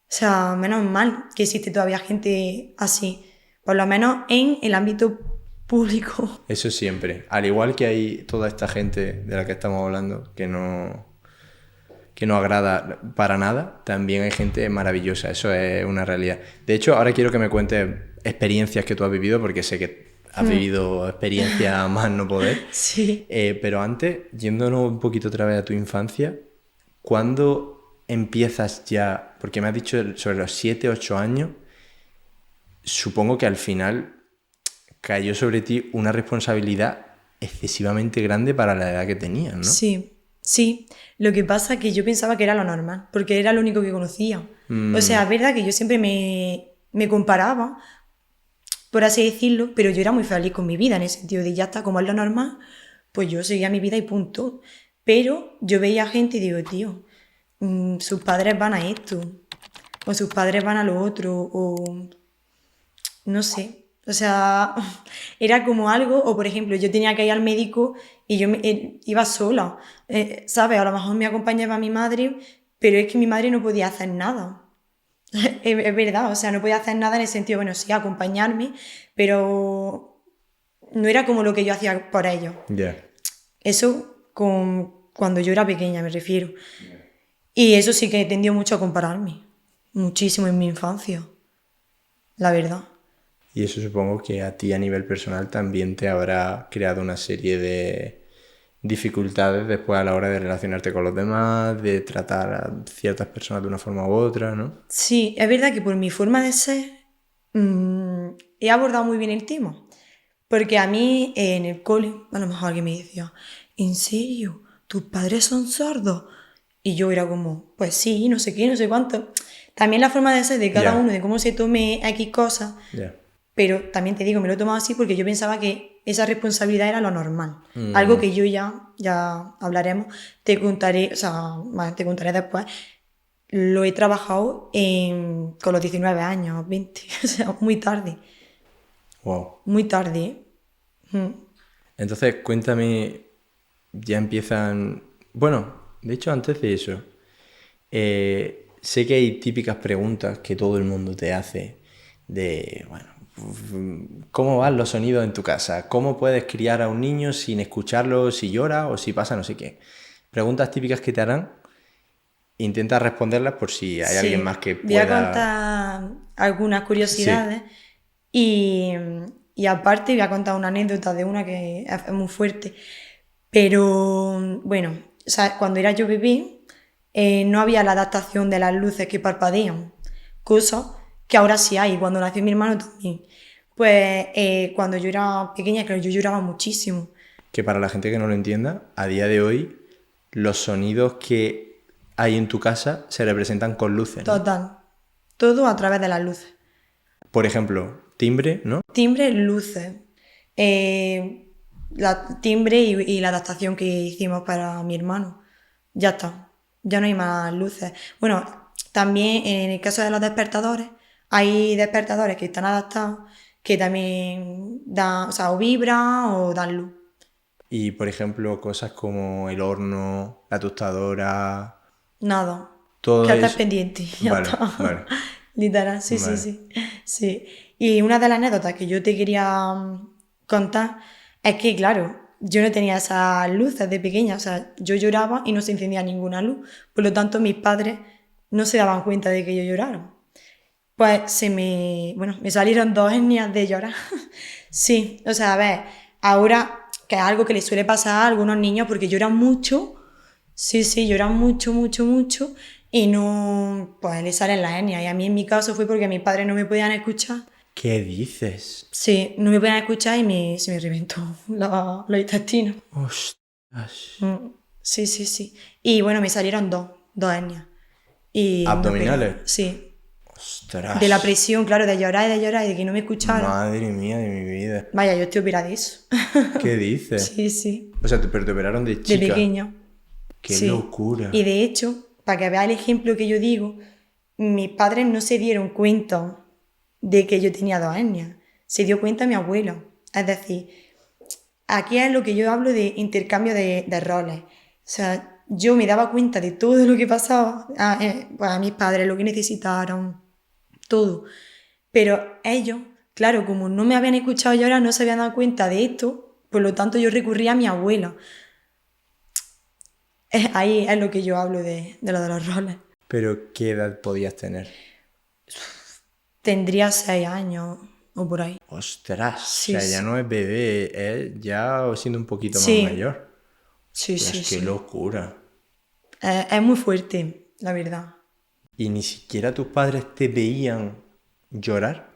Speaker 1: sea, menos mal que existe todavía gente así, por lo menos en el ámbito público.
Speaker 2: Eso siempre. Al igual que hay toda esta gente de la que estamos hablando que que no agrada para nada, también hay gente maravillosa, eso es una realidad. De hecho, ahora quiero que me cuentes experiencias que tú has vivido, porque sé que has vivido experiencias más no poder.
Speaker 1: Sí.
Speaker 2: Pero antes, yéndonos un poquito otra vez a tu infancia, ¿cuándo empiezas ya? Porque me has dicho sobre los 7, 8 años, supongo que al final cayó sobre ti una responsabilidad excesivamente grande para la edad que tenías, ¿no?
Speaker 1: Sí, sí. Lo que pasa es que yo pensaba que era lo normal, porque era lo único que conocía. O sea, es verdad que yo siempre me comparaba, por así decirlo, pero yo era muy feliz con mi vida, en el sentido de ya está, como es lo normal, pues yo seguía mi vida y punto. Pero yo veía gente y digo, tío, sus padres van a esto, o sus padres van a lo otro, o no sé. O sea, era como algo, o por ejemplo, yo tenía que ir al médico y yo iba sola, ¿sabes? A lo mejor me acompañaba mi madre, pero es que mi madre no podía hacer nada. Es verdad, o sea, no podía hacer nada en el sentido, bueno, sí, acompañarme, pero no era como lo que yo hacía por ellos.
Speaker 2: Ya.
Speaker 1: Eso cuando yo era pequeña, me refiero. Y eso sí que tendió mucho a compararme, muchísimo en mi infancia, la verdad.
Speaker 2: Y eso supongo que a ti a nivel personal también te habrá creado una serie de dificultades después a la hora de relacionarte con los demás, de tratar a ciertas personas de una forma u otra, ¿no?
Speaker 1: Sí, es verdad que por mi forma de ser he abordado muy bien el tema. Porque a mí en el cole, a lo mejor alguien me decía, ¿en serio? ¿Tus padres son sordos? Y yo era como, pues sí, no sé qué, no sé cuánto. También la forma de ser de cada
Speaker 2: Ya,
Speaker 1: uno, de cómo se tome X cosas,
Speaker 2: ya.
Speaker 1: pero también te digo, me lo he tomado así porque yo pensaba que esa responsabilidad era lo normal. Algo que yo ya hablaremos, te contaré, o sea, bueno, te contaré después. Lo he trabajado con los 19 años, 20, o sea, muy tarde,
Speaker 2: Wow.
Speaker 1: muy tarde, ¿eh? Mm.
Speaker 2: Entonces, cuéntame, ya empiezan... Bueno, de hecho, antes de eso, sé que hay típicas preguntas que todo el mundo te hace de, bueno, ¿cómo van los sonidos en tu casa? ¿Cómo puedes criar a un niño sin escucharlo si llora o si pasa no sé qué? Preguntas típicas que te harán. Intenta responderlas por si hay alguien más
Speaker 1: Sí,
Speaker 2: que
Speaker 1: voy a
Speaker 2: pueda...
Speaker 1: contar algunas
Speaker 2: Sí,
Speaker 1: curiosidades y, y aparte voy a contar una anécdota de una que es muy fuerte. Pero bueno, o sea, cuando era yo bebé no había la adaptación de las luces que parpadean, cosa que ahora sí hay, cuando nació mi hermano también. Pues cuando yo era pequeña, claro, yo lloraba muchísimo.
Speaker 2: que para la gente que no lo entienda, a día de hoy los sonidos que hay en tu casa se representan con luces, ¿no?
Speaker 1: Total, todo a través de las luces.
Speaker 2: Por ejemplo, timbre, ¿no?
Speaker 1: Timbre, luces. Timbre y la adaptación que hicimos para mi hermano. Ya está. Ya no hay más luces. Bueno, también en el caso de los despertadores, hay despertadores que están adaptados que también dan, o sea, o vibran o dan luz.
Speaker 2: Y por ejemplo, cosas como el horno, la tostadora,
Speaker 1: Nada.
Speaker 2: todo
Speaker 1: Quédate
Speaker 2: eso...
Speaker 1: pendiente. Ya
Speaker 2: Vale,
Speaker 1: está.
Speaker 2: vale,
Speaker 1: Literal, sí, sí,
Speaker 2: vale.
Speaker 1: sí. Sí. Y una de las anécdotas que yo te quería contar es que, claro, yo no tenía esas luces de pequeña, o sea, yo lloraba y no se encendía ninguna luz. Por lo tanto, mis padres no se daban cuenta de que yo llorara. Pues bueno, me salieron dos hernias de llorar. Sí, o sea, a ver, ahora que es algo que le suele pasar a algunos niños porque lloran mucho, sí, sí, lloran mucho, mucho, mucho y no, pues le salen las hernias. Y a mí en mi caso fue porque mis padres no me podían escuchar.
Speaker 2: ¿Qué dices?
Speaker 1: Sí, no me podían escuchar y se me reventó los intestinos.
Speaker 2: Ostras.
Speaker 1: Sí, sí, sí. Y bueno, me salieron dos hernias. Y no
Speaker 2: Abdominales.
Speaker 1: quería, sí. De la
Speaker 2: Ostras.
Speaker 1: presión, claro, de llorar y de que no me escucharan.
Speaker 2: Madre mía de mi vida.
Speaker 1: Vaya, yo estoy operada de eso.
Speaker 2: ¿Qué dices?
Speaker 1: Sí, sí.
Speaker 2: O sea, pero te operaron de
Speaker 1: De
Speaker 2: chica.
Speaker 1: pequeña.
Speaker 2: ¡Qué
Speaker 1: Sí. Y
Speaker 2: locura!
Speaker 1: de hecho, para que veas el ejemplo que yo digo, mis padres no se dieron cuenta de que yo tenía dos hernias. Se dio cuenta mi abuela. Es decir, aquí es lo que yo hablo de intercambio de roles. O sea, yo me daba cuenta de todo lo que pasaba pues a mis padres, lo que necesitaron, todo. Pero ellos, claro, como no me habían escuchado llorar, no se habían dado cuenta de esto, por lo tanto yo recurría a mi abuela. Ahí es lo que yo hablo de lo de los roles.
Speaker 2: Pero, ¿qué edad podías tener?
Speaker 1: Tendría 6 años o por ahí.
Speaker 2: ¡Ostras!
Speaker 1: Sí,
Speaker 2: O sea, ya
Speaker 1: sí.
Speaker 2: no es bebé, es ya siendo un poquito más
Speaker 1: Sí,
Speaker 2: mayor.
Speaker 1: sí,
Speaker 2: Ostras,
Speaker 1: sí,
Speaker 2: qué
Speaker 1: sí.
Speaker 2: locura.
Speaker 1: Es muy fuerte, la verdad.
Speaker 2: ¿Y ni siquiera tus padres te veían llorar?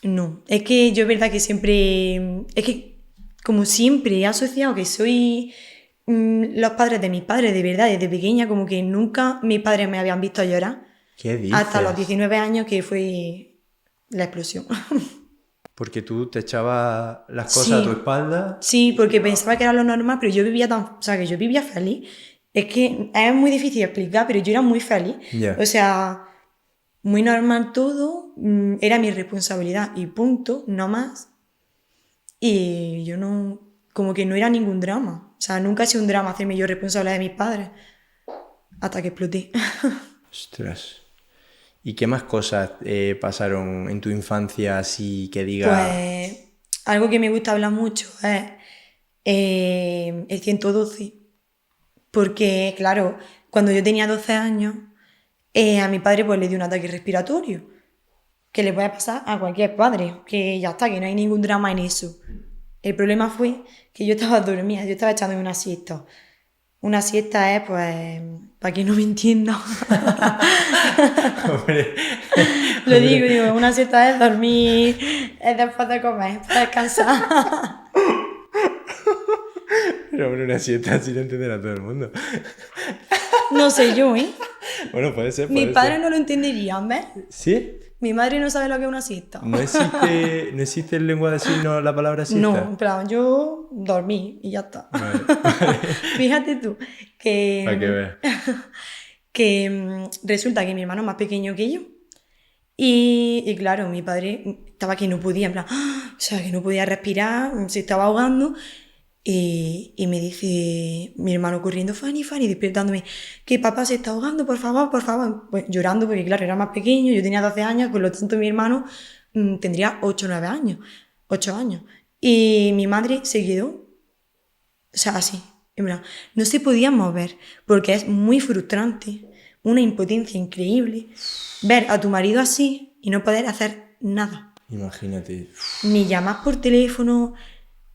Speaker 1: No, es que yo es verdad que siempre, es que como siempre he asociado que soy los padres de mis padres, de verdad, desde pequeña, como que nunca mis padres me habían visto llorar,
Speaker 2: ¿Qué
Speaker 1: hasta los
Speaker 2: dices?
Speaker 1: 19 años que fue la explosión.
Speaker 2: Porque tú te echabas las cosas a tu
Speaker 1: Sí,
Speaker 2: espalda.
Speaker 1: sí, porque pensaba que era lo normal, pero yo vivía tan, o sea, que yo vivía feliz. Es que es muy difícil de explicar, pero yo era muy feliz. O
Speaker 2: Ya.
Speaker 1: sea, muy normal todo, era mi responsabilidad y punto, no más. Y yo no, como que no era ningún drama. O sea, nunca ha sido un drama hacerme yo responsable de mis padres, hasta que exploté.
Speaker 2: Ostras. ¿Y qué más cosas pasaron en tu infancia así que diga,
Speaker 1: Pues algo que me gusta hablar mucho es el 112, porque claro, cuando yo tenía 12 años, a mi padre pues le dio un ataque respiratorio, que le puede pasar a cualquier padre, que ya está, que no hay ningún drama en eso. El problema fue que yo estaba dormida, yo estaba echándome una siesta. Una siesta es, pues, para quien no me entienda.
Speaker 2: hombre,
Speaker 1: Lo digo,
Speaker 2: hombre,
Speaker 1: digo, una siesta es dormir, es después de comer, para descansar.
Speaker 2: pero hombre, una siesta así lo entenderá todo el mundo.
Speaker 1: No sé yo, ¿eh?
Speaker 2: Bueno, puede ser,
Speaker 1: Mis
Speaker 2: puede
Speaker 1: padres
Speaker 2: ser.
Speaker 1: no lo entenderían, ¿ves?
Speaker 2: ¿Sí?
Speaker 1: Mi madre no sabe lo que es una siesta.
Speaker 2: ¿No existe en lengua de signos la palabra
Speaker 1: No, en
Speaker 2: siesta?
Speaker 1: plan, yo dormí y ya está.
Speaker 2: Vale, vale.
Speaker 1: Fíjate tú
Speaker 2: Para que
Speaker 1: que,
Speaker 2: veas.
Speaker 1: que resulta que mi hermano es más pequeño que yo. Y claro, mi padre estaba que no podía, en plan, o sea, que no podía respirar, se estaba ahogando. Y me dice mi hermano corriendo, Fanny, Fanny, despertándome, que papá se está ahogando, por favor, por favor. Pues llorando, porque claro, era más pequeño, yo tenía 12 años, por lo tanto mi hermano tendría 8 o 9 años, 8 años. Y mi madre se quedó, o sea, así, en verdad, no se podía mover, porque es muy frustrante, una impotencia increíble, ver a tu marido así y no poder hacer nada,
Speaker 2: Imagínate.
Speaker 1: ni llamar por teléfono,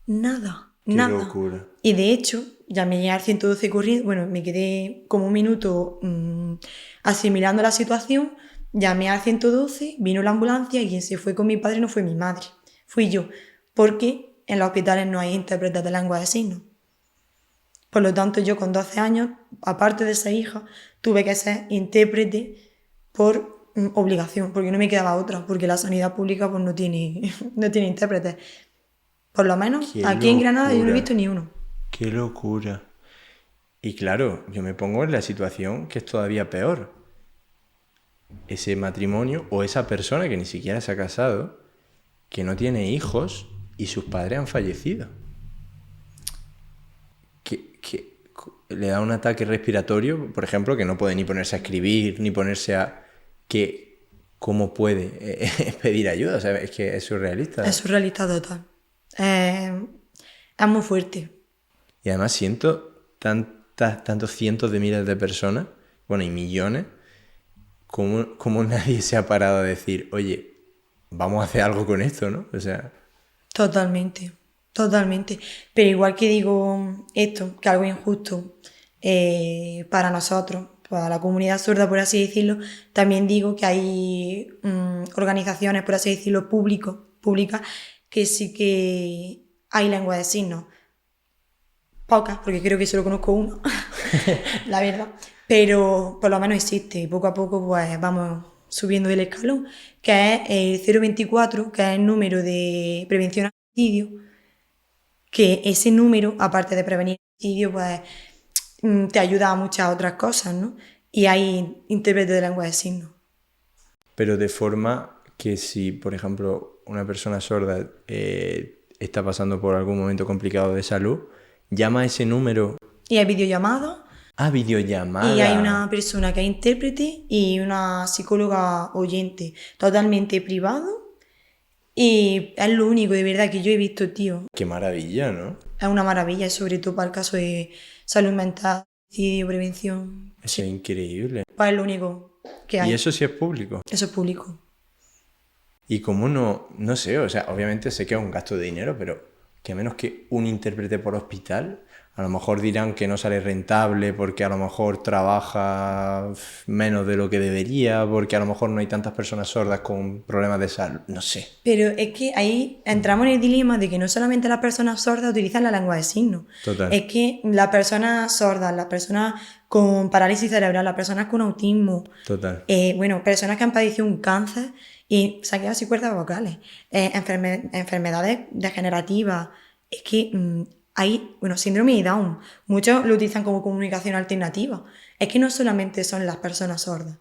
Speaker 1: nada,
Speaker 2: Qué
Speaker 1: nada.
Speaker 2: locura.
Speaker 1: Y de hecho, llamé al 112 corriendo, bueno, me quedé como un minuto asimilando la situación, llamé al 112, vino la ambulancia y quien se fue con mi padre no fue mi madre, fui yo, porque en los hospitales no hay intérpretes de lengua de signos. Por lo tanto, yo con 12 años, aparte de ser hija, tuve que ser intérprete por obligación, porque no me quedaba otra, porque la sanidad pública pues no tiene, no tiene intérpretes. Por lo menos
Speaker 2: Qué
Speaker 1: aquí en Granada yo no he visto
Speaker 2: locura.
Speaker 1: ni uno.
Speaker 2: Qué locura. Y claro, yo me pongo en la situación que es todavía peor. Ese matrimonio o esa persona que ni siquiera se ha casado, que no tiene hijos y sus padres han fallecido. Le da un ataque respiratorio, por ejemplo, que no puede ni ponerse a escribir, ni ponerse a... ¿Cómo puede pedir ayuda? O sea, es que es surrealista.
Speaker 1: Es surrealista total. Es muy fuerte.
Speaker 2: Y además siento tantos cientos de miles de personas, bueno, y millones, como nadie se ha parado a decir, oye, vamos a hacer algo con esto, ¿no? O sea,
Speaker 1: Totalmente. Totalmente. Pero igual que digo esto, que algo injusto para nosotros, para la comunidad sorda, por así decirlo, también digo que hay organizaciones, por así decirlo, públicas, que sí que hay lengua de signos. Pocas, porque creo que solo conozco una, la verdad. Pero por lo menos existe y poco a poco pues vamos subiendo el escalón, que es el 024, que es el número de prevención al suicidio, que ese número, aparte de prevenir el suicidio, pues te ayuda a muchas otras cosas, ¿no? Y hay intérpretes de lengua de signos.
Speaker 2: pero de forma que si, por ejemplo, una persona sorda está pasando por algún momento complicado de salud, llama a ese número.
Speaker 1: Y hay videollamadas.
Speaker 2: Ah,
Speaker 1: Y hay una
Speaker 2: videollamada.
Speaker 1: persona que es intérprete y una psicóloga oyente, totalmente privado. Y es lo único de verdad que yo he visto, tío.
Speaker 2: Qué maravilla, ¿no?
Speaker 1: Es una maravilla, y sobre todo para el caso de salud mental Suicidio, prevención.
Speaker 2: Eso es increíble.
Speaker 1: Pues es lo único que hay.
Speaker 2: Y eso sí es público.
Speaker 1: Eso es público.
Speaker 2: Y como no sé, o sea, obviamente sé que es un gasto de dinero, pero que a menos que un intérprete por hospital, a lo mejor dirán que no sale rentable porque a lo mejor trabaja menos de lo que debería, porque a lo mejor no hay tantas personas sordas con problemas de salud, no sé.
Speaker 1: Pero es que ahí entramos en el dilema de que no solamente las personas sordas utilizan la lengua de signos.
Speaker 2: Total.
Speaker 1: Es que las personas sordas, las personas con parálisis cerebral, las personas con autismo,
Speaker 2: Total.
Speaker 1: bueno, personas que han padecido un cáncer y se han quedado sin cuerdas vocales, enfermedades degenerativas, es que hay, bueno, síndrome de Down, muchos lo utilizan como comunicación alternativa. Es que no solamente son las personas sordas.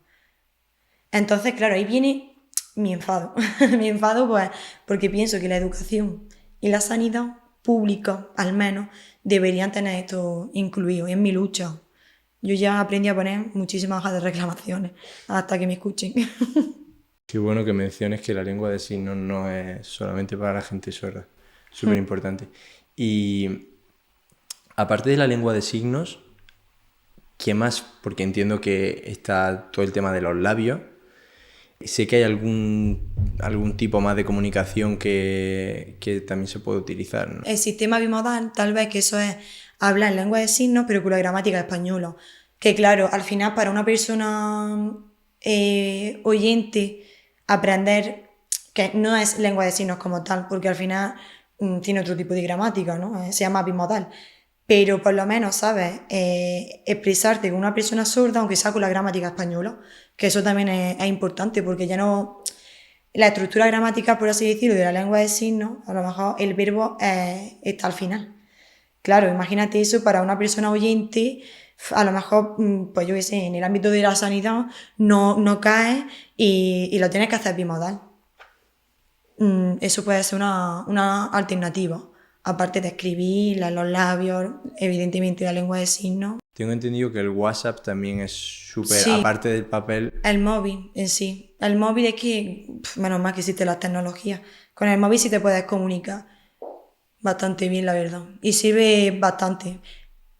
Speaker 1: Entonces, claro, ahí viene mi enfado. Mi enfado, pues, porque pienso que la educación y la sanidad pública, al menos, deberían tener esto incluido. Y es mi lucha. Yo ya aprendí a poner muchísimas hojas de reclamaciones hasta que me escuchen.
Speaker 2: Qué bueno que menciones que la lengua de signos no es solamente para la gente sorda. Súper importante. Y aparte de la lengua de signos, ¿qué más? Porque entiendo que está todo el tema de los labios. Sé que hay algún tipo más de comunicación que también se puede utilizar, ¿no?
Speaker 1: El sistema bimodal, tal vez que eso es hablar en lengua de signos, pero con la gramática española. Que claro, al final para una persona oyente, aprender que no es lengua de signos como tal, porque al final tiene otro tipo de gramática, ¿no? Se llama bimodal. Pero por lo menos, ¿sabes? Expresarte con una persona sorda, aunque sea con la gramática española, que eso también es importante, porque ya no... La estructura gramática, por así decirlo, de la lengua de signos, a lo mejor el verbo está al final. Claro, imagínate eso para una persona oyente, a lo mejor, pues yo qué sé, en el ámbito de la sanidad no cae y lo tienes que hacer bimodal. Eso puede ser una alternativa, aparte de escribir, en los labios, evidentemente la lengua de signos.
Speaker 2: Tengo entendido que el WhatsApp también es súper,
Speaker 1: Sí.
Speaker 2: aparte del papel.
Speaker 1: El móvil en sí. El móvil es que, menos mal que existen las tecnologías. Con el móvil sí te puedes comunicar bastante bien, la verdad. Y sirve bastante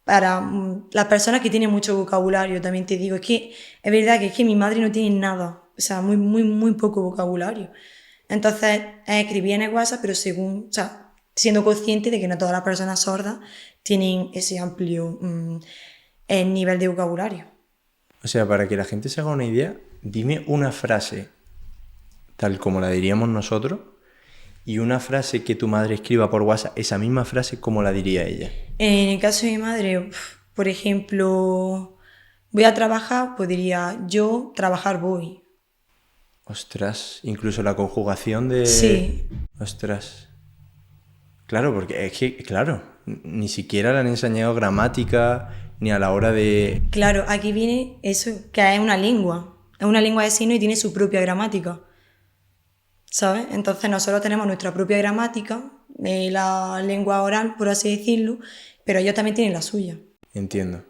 Speaker 1: para las personas que tienen mucho vocabulario, también te digo. Es que es verdad que es que mi madre no tiene nada, o sea, muy poco vocabulario. Entonces, escribía en el WhatsApp, pero según, o sea, siendo consciente de que no todas las personas sordas tienen ese amplio nivel de vocabulario.
Speaker 2: O sea, para que la gente se haga una idea, dime una frase tal como la diríamos nosotros y una frase que tu madre escriba por WhatsApp, esa misma frase, ¿cómo la diría ella?
Speaker 1: En el caso de mi madre, por ejemplo, voy a trabajar, pues diría yo trabajar voy.
Speaker 2: Ostras, incluso la conjugación de...
Speaker 1: Sí.
Speaker 2: Ostras. Claro, porque es que, claro, ni siquiera le han enseñado gramática ni a la hora de...
Speaker 1: Claro, aquí viene eso, que es una lengua de signos y tiene su propia gramática, ¿sabes? Entonces nosotros tenemos nuestra propia gramática, la lengua oral, por así decirlo, pero ellos también tienen la suya,
Speaker 2: Entiendo.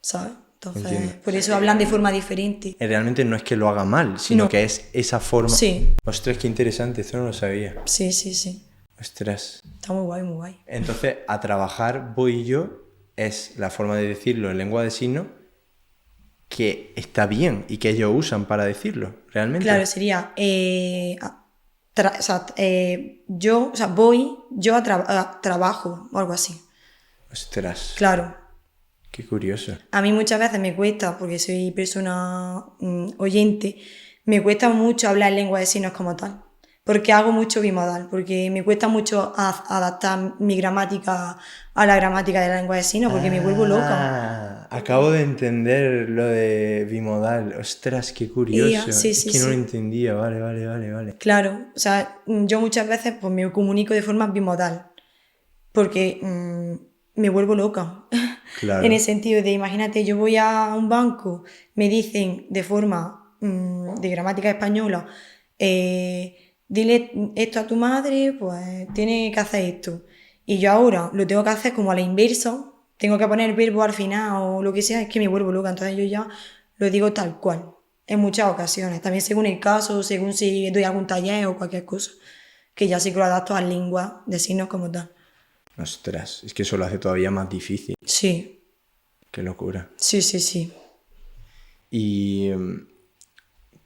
Speaker 1: ¿sabes? Entonces,
Speaker 2: Entiendo.
Speaker 1: por eso hablan de forma diferente.
Speaker 2: Realmente no es que lo haga mal, sino
Speaker 1: No.
Speaker 2: que es esa forma...
Speaker 1: Sí.
Speaker 2: Ostras, qué interesante, esto no lo sabía.
Speaker 1: Sí, sí, sí.
Speaker 2: Ostras.
Speaker 1: Está muy guay, muy guay.
Speaker 2: Entonces, a trabajar voy yo es la forma de decirlo en lengua de signos que está bien y que ellos usan para decirlo, realmente.
Speaker 1: Claro, sería yo, o sea, voy yo a trabajo o algo así.
Speaker 2: Ostras,
Speaker 1: Claro.
Speaker 2: qué curioso.
Speaker 1: A mí muchas veces me cuesta, porque soy persona oyente, me cuesta mucho hablar lengua de signos como tal. Porque hago mucho bimodal, porque me cuesta mucho adaptar mi gramática a la gramática de la lengua de signos, porque me vuelvo loca.
Speaker 2: Acabo de entender lo de bimodal. Ostras, qué curioso.
Speaker 1: Sí,
Speaker 2: Es
Speaker 1: sí,
Speaker 2: que no
Speaker 1: sí.
Speaker 2: lo entendía. Vale.
Speaker 1: Claro, o sea, yo muchas veces pues, me comunico de forma bimodal, porque me vuelvo loca.
Speaker 2: Claro.
Speaker 1: En el sentido de, imagínate, yo voy a un banco, me dicen de forma de gramática española, dile esto a tu madre, pues tiene que hacer esto. Y yo ahora lo tengo que hacer como a la inversa, tengo que poner el verbo al final o lo que sea, es que me vuelvo loca. Entonces yo ya lo digo tal cual, en muchas ocasiones. También según el caso, según si doy algún taller o cualquier cosa, que ya sí que lo adapto a lengua de signos como tal.
Speaker 2: Ostras, es que eso lo hace todavía más difícil.
Speaker 1: Sí.
Speaker 2: Qué locura.
Speaker 1: Sí, sí, sí.
Speaker 2: ¿Y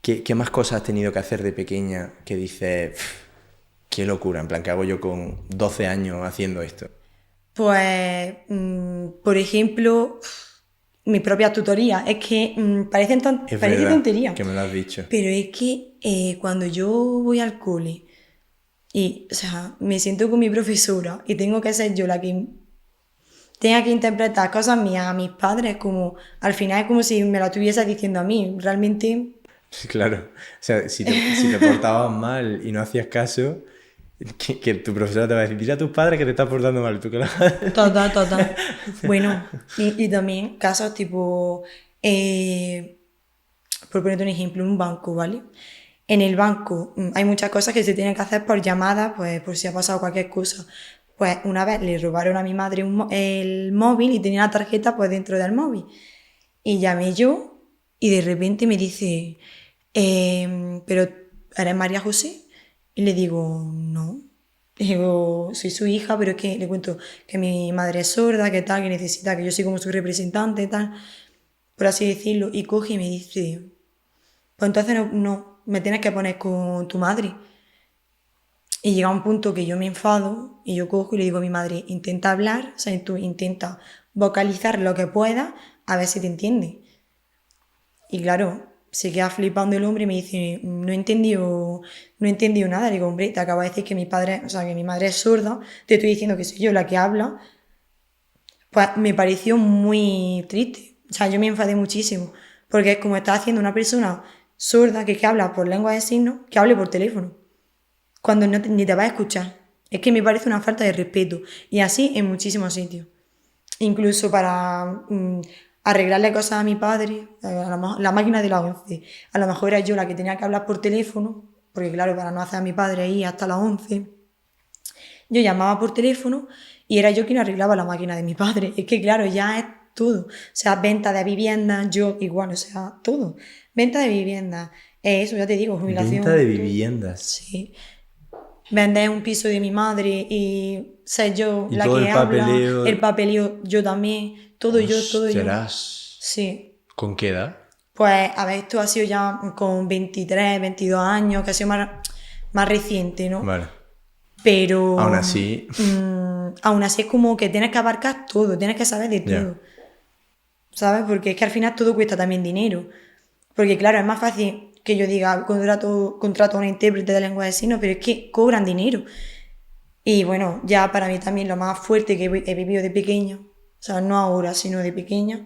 Speaker 2: qué más cosas has tenido que hacer de pequeña que dices, "Pf, qué locura, en plan, ¿qué hago yo con 12 años haciendo esto?"
Speaker 1: Pues, por ejemplo, mi propia tutoría. Es que
Speaker 2: Es
Speaker 1: parece
Speaker 2: verdad
Speaker 1: tontería,
Speaker 2: que me lo has dicho.
Speaker 1: pero es que cuando yo voy al cole y, o sea, me siento con mi profesora y tengo que ser yo la que tenga que interpretar cosas mías a mis padres, como al final es como si me lo estuviese diciendo a mí. Realmente,
Speaker 2: Sí, claro. O sea, si te portabas mal y no hacías caso, que tu profesora te va a decir, dile a tus padres que te estás portando mal. ¿Tú qué
Speaker 1: total, total. Bueno, y también casos tipo, por ponerte un ejemplo, un banco, ¿vale? En el banco hay muchas cosas que se tienen que hacer por llamada, pues por si ha pasado cualquier cosa. Pues una vez le robaron a mi madre el móvil y tenía la tarjeta pues dentro del móvil. Y llamé yo y de repente me dice, pero ¿eres María José? Y le digo, no. Le digo, soy su hija, pero es que le cuento que mi madre es sorda, que tal, que necesita que yo soy como su representante, tal, por así decirlo. Y coge y me dice, pues entonces no, me tienes que poner con tu madre. Y llega un punto que yo me enfado y yo cojo y le digo a mi madre, intenta hablar, o sea, tú intenta vocalizar lo que puedas, a ver si te entiende. Y claro, se queda flipando el hombre y me dice, no he entendido nada. Le digo, hombre, te acabo de decir que mi padre, o sea, que mi madre es sorda, te estoy diciendo que soy yo la que habla. Pues me pareció muy triste. O sea, yo me enfadé muchísimo. Porque es como está haciendo una persona sorda que habla por lengua de signos, que hable por teléfono, cuando ni te va a escuchar. Es que me parece una falta de respeto. Y así en muchísimos sitios. Incluso para arreglarle cosas a mi padre, la máquina de la 11. A lo mejor era yo la que tenía que hablar por teléfono, porque claro, para no hacer a mi padre ahí hasta las 11, yo llamaba por teléfono y era yo quien arreglaba la máquina de mi padre. Es que claro, ya es todo. O sea, venta de viviendas, yo igual, o sea, todo. Venta de viviendas, eso ya te digo,
Speaker 2: Venta de
Speaker 1: jubilación, todo.
Speaker 2: viviendas.
Speaker 1: Sí. Vender un piso de mi madre y ser yo
Speaker 2: Y
Speaker 1: la
Speaker 2: todo
Speaker 1: que
Speaker 2: el
Speaker 1: habla,
Speaker 2: papeleo.
Speaker 1: el papeleo yo también, todo yo, todo yo.
Speaker 2: Ostras.
Speaker 1: Sí.
Speaker 2: ¿Con qué edad?
Speaker 1: Pues, a ver, esto ha sido ya con 23, 22 años, que ha sido más reciente, ¿no?
Speaker 2: Vale.
Speaker 1: Pero
Speaker 2: Aún así,
Speaker 1: aún así es como que tienes que abarcar todo, tienes que saber de
Speaker 2: ya.
Speaker 1: todo, ¿sabes? Porque es que al final todo cuesta también dinero. Porque claro, es más fácil que yo diga contrato a una intérprete de lengua de signos, pero es que cobran dinero. Y bueno, ya para mí también lo más fuerte que he vivido de pequeña, o sea, no ahora, sino de pequeña,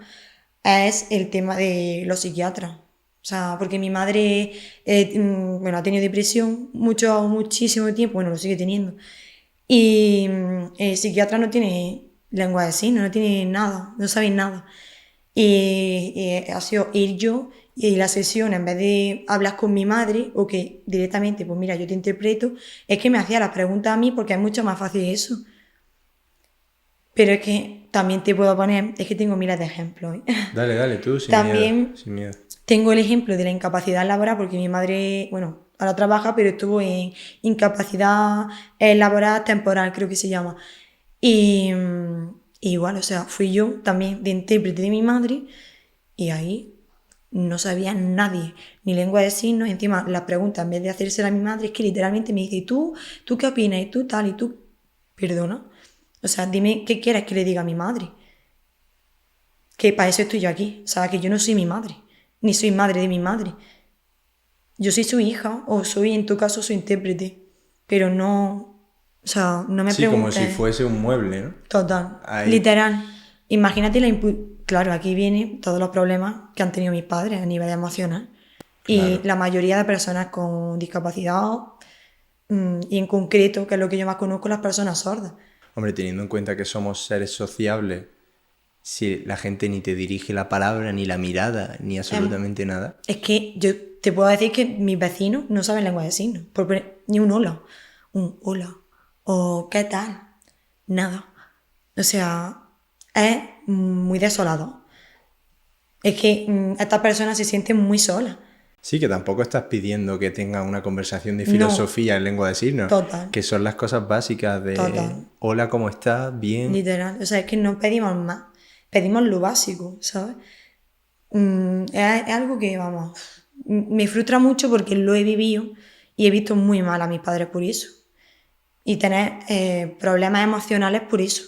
Speaker 1: es el tema de los psiquiatras. O sea, porque mi madre, bueno, ha tenido depresión muchísimo tiempo, bueno, lo sigue teniendo. Y el psiquiatra no tiene lengua de signos, no tiene nada, no sabe nada. Y ha sido ir yo y la sesión, en vez de hablar con mi madre o que directamente, pues mira, yo te interpreto, es que me hacía las preguntas a mí porque es mucho más fácil eso. Pero es que también te puedo poner, es que tengo miles de ejemplos.
Speaker 2: Dale, dale, tú, sin
Speaker 1: También
Speaker 2: miedo, sin miedo.
Speaker 1: tengo el ejemplo de la incapacidad laboral porque mi madre, bueno, ahora trabaja, pero estuvo en incapacidad laboral temporal, creo que se llama. Y igual, o sea, fui yo también de intérprete de mi madre y ahí no sabía nadie, ni lengua de signos. Encima, la pregunta, en vez de hacérsela a mi madre, es que literalmente me dice, ¿y tú qué opinas? ¿Y tú tal? ¿Y tú? Perdona. O sea, dime qué quieres que le diga a mi madre. Que para eso estoy yo aquí. O sea, que yo no soy mi madre, ni soy madre de mi madre. Yo soy su hija, o soy, en tu caso, su intérprete. Pero no, o sea, no me
Speaker 2: Sí, como si
Speaker 1: preguntes.
Speaker 2: fuese un mueble, ¿no?
Speaker 1: Total,
Speaker 2: Ahí.
Speaker 1: literal. Imagínate Claro, aquí vienen todos los problemas que han tenido mis padres a nivel emocional. Y
Speaker 2: Claro.
Speaker 1: la mayoría de personas con discapacidad, y en concreto, que es lo que yo más conozco, las personas sordas.
Speaker 2: Hombre, teniendo en cuenta que somos seres sociables, si la gente ni te dirige la palabra, ni la mirada, ni absolutamente nada.
Speaker 1: Es que yo te puedo decir que mis vecinos no saben lengua de signos, ni un hola, o qué tal, nada. O sea, es muy desolado. Es que estas personas se sienten muy solas.
Speaker 2: Sí, que tampoco estás pidiendo que tengan una conversación de
Speaker 1: No.
Speaker 2: filosofía en lengua de signos.
Speaker 1: Total.
Speaker 2: Que son las cosas básicas de
Speaker 1: Total.
Speaker 2: hola, ¿cómo estás? Bien.
Speaker 1: Literal. O sea, es que no pedimos más. pedimos lo básico, ¿sabes? Es algo que, vamos, me frustra mucho porque lo he vivido y he visto muy mal a mis padres por eso. Y tener problemas emocionales por eso.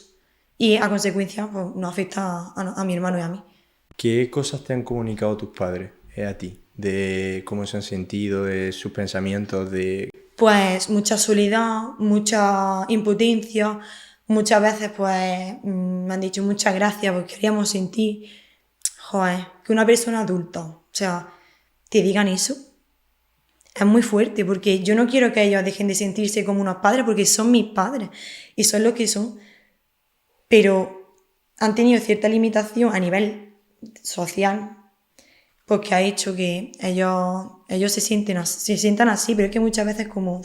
Speaker 1: Y a consecuencia, pues, nos afecta a mi hermano y a mí.
Speaker 2: ¿Qué cosas te han comunicado tus padres a ti? De cómo se han sentido, de sus pensamientos, de...
Speaker 1: Pues mucha soledad, mucha impotencia, muchas veces pues me han dicho muchas gracias porque queríamos sin ti. Joder, que una persona adulta, o sea, te digan eso, es muy fuerte porque yo no quiero que ellos dejen de sentirse como unos padres porque son mis padres y son lo que son, pero han tenido cierta limitación a nivel social porque ha hecho que ellos se sientan así, pero es que muchas veces como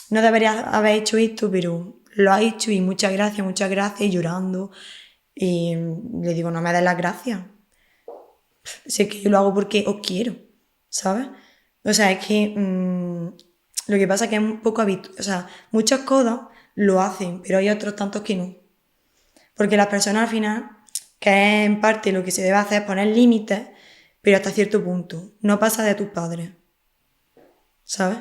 Speaker 1: no deberías haber hecho esto, pero lo has hecho y muchas gracias, y llorando. Y le digo, no me des las gracias. Sé que yo lo hago porque os quiero, ¿sabes? O sea, es que lo que pasa es que es un poco habitual. O sea, muchos codos lo hacen, pero hay otros tantos que no. Porque las personas al final, que es en parte lo que se debe hacer es poner límites, pero hasta cierto punto. No pasa de tus padres, ¿sabes?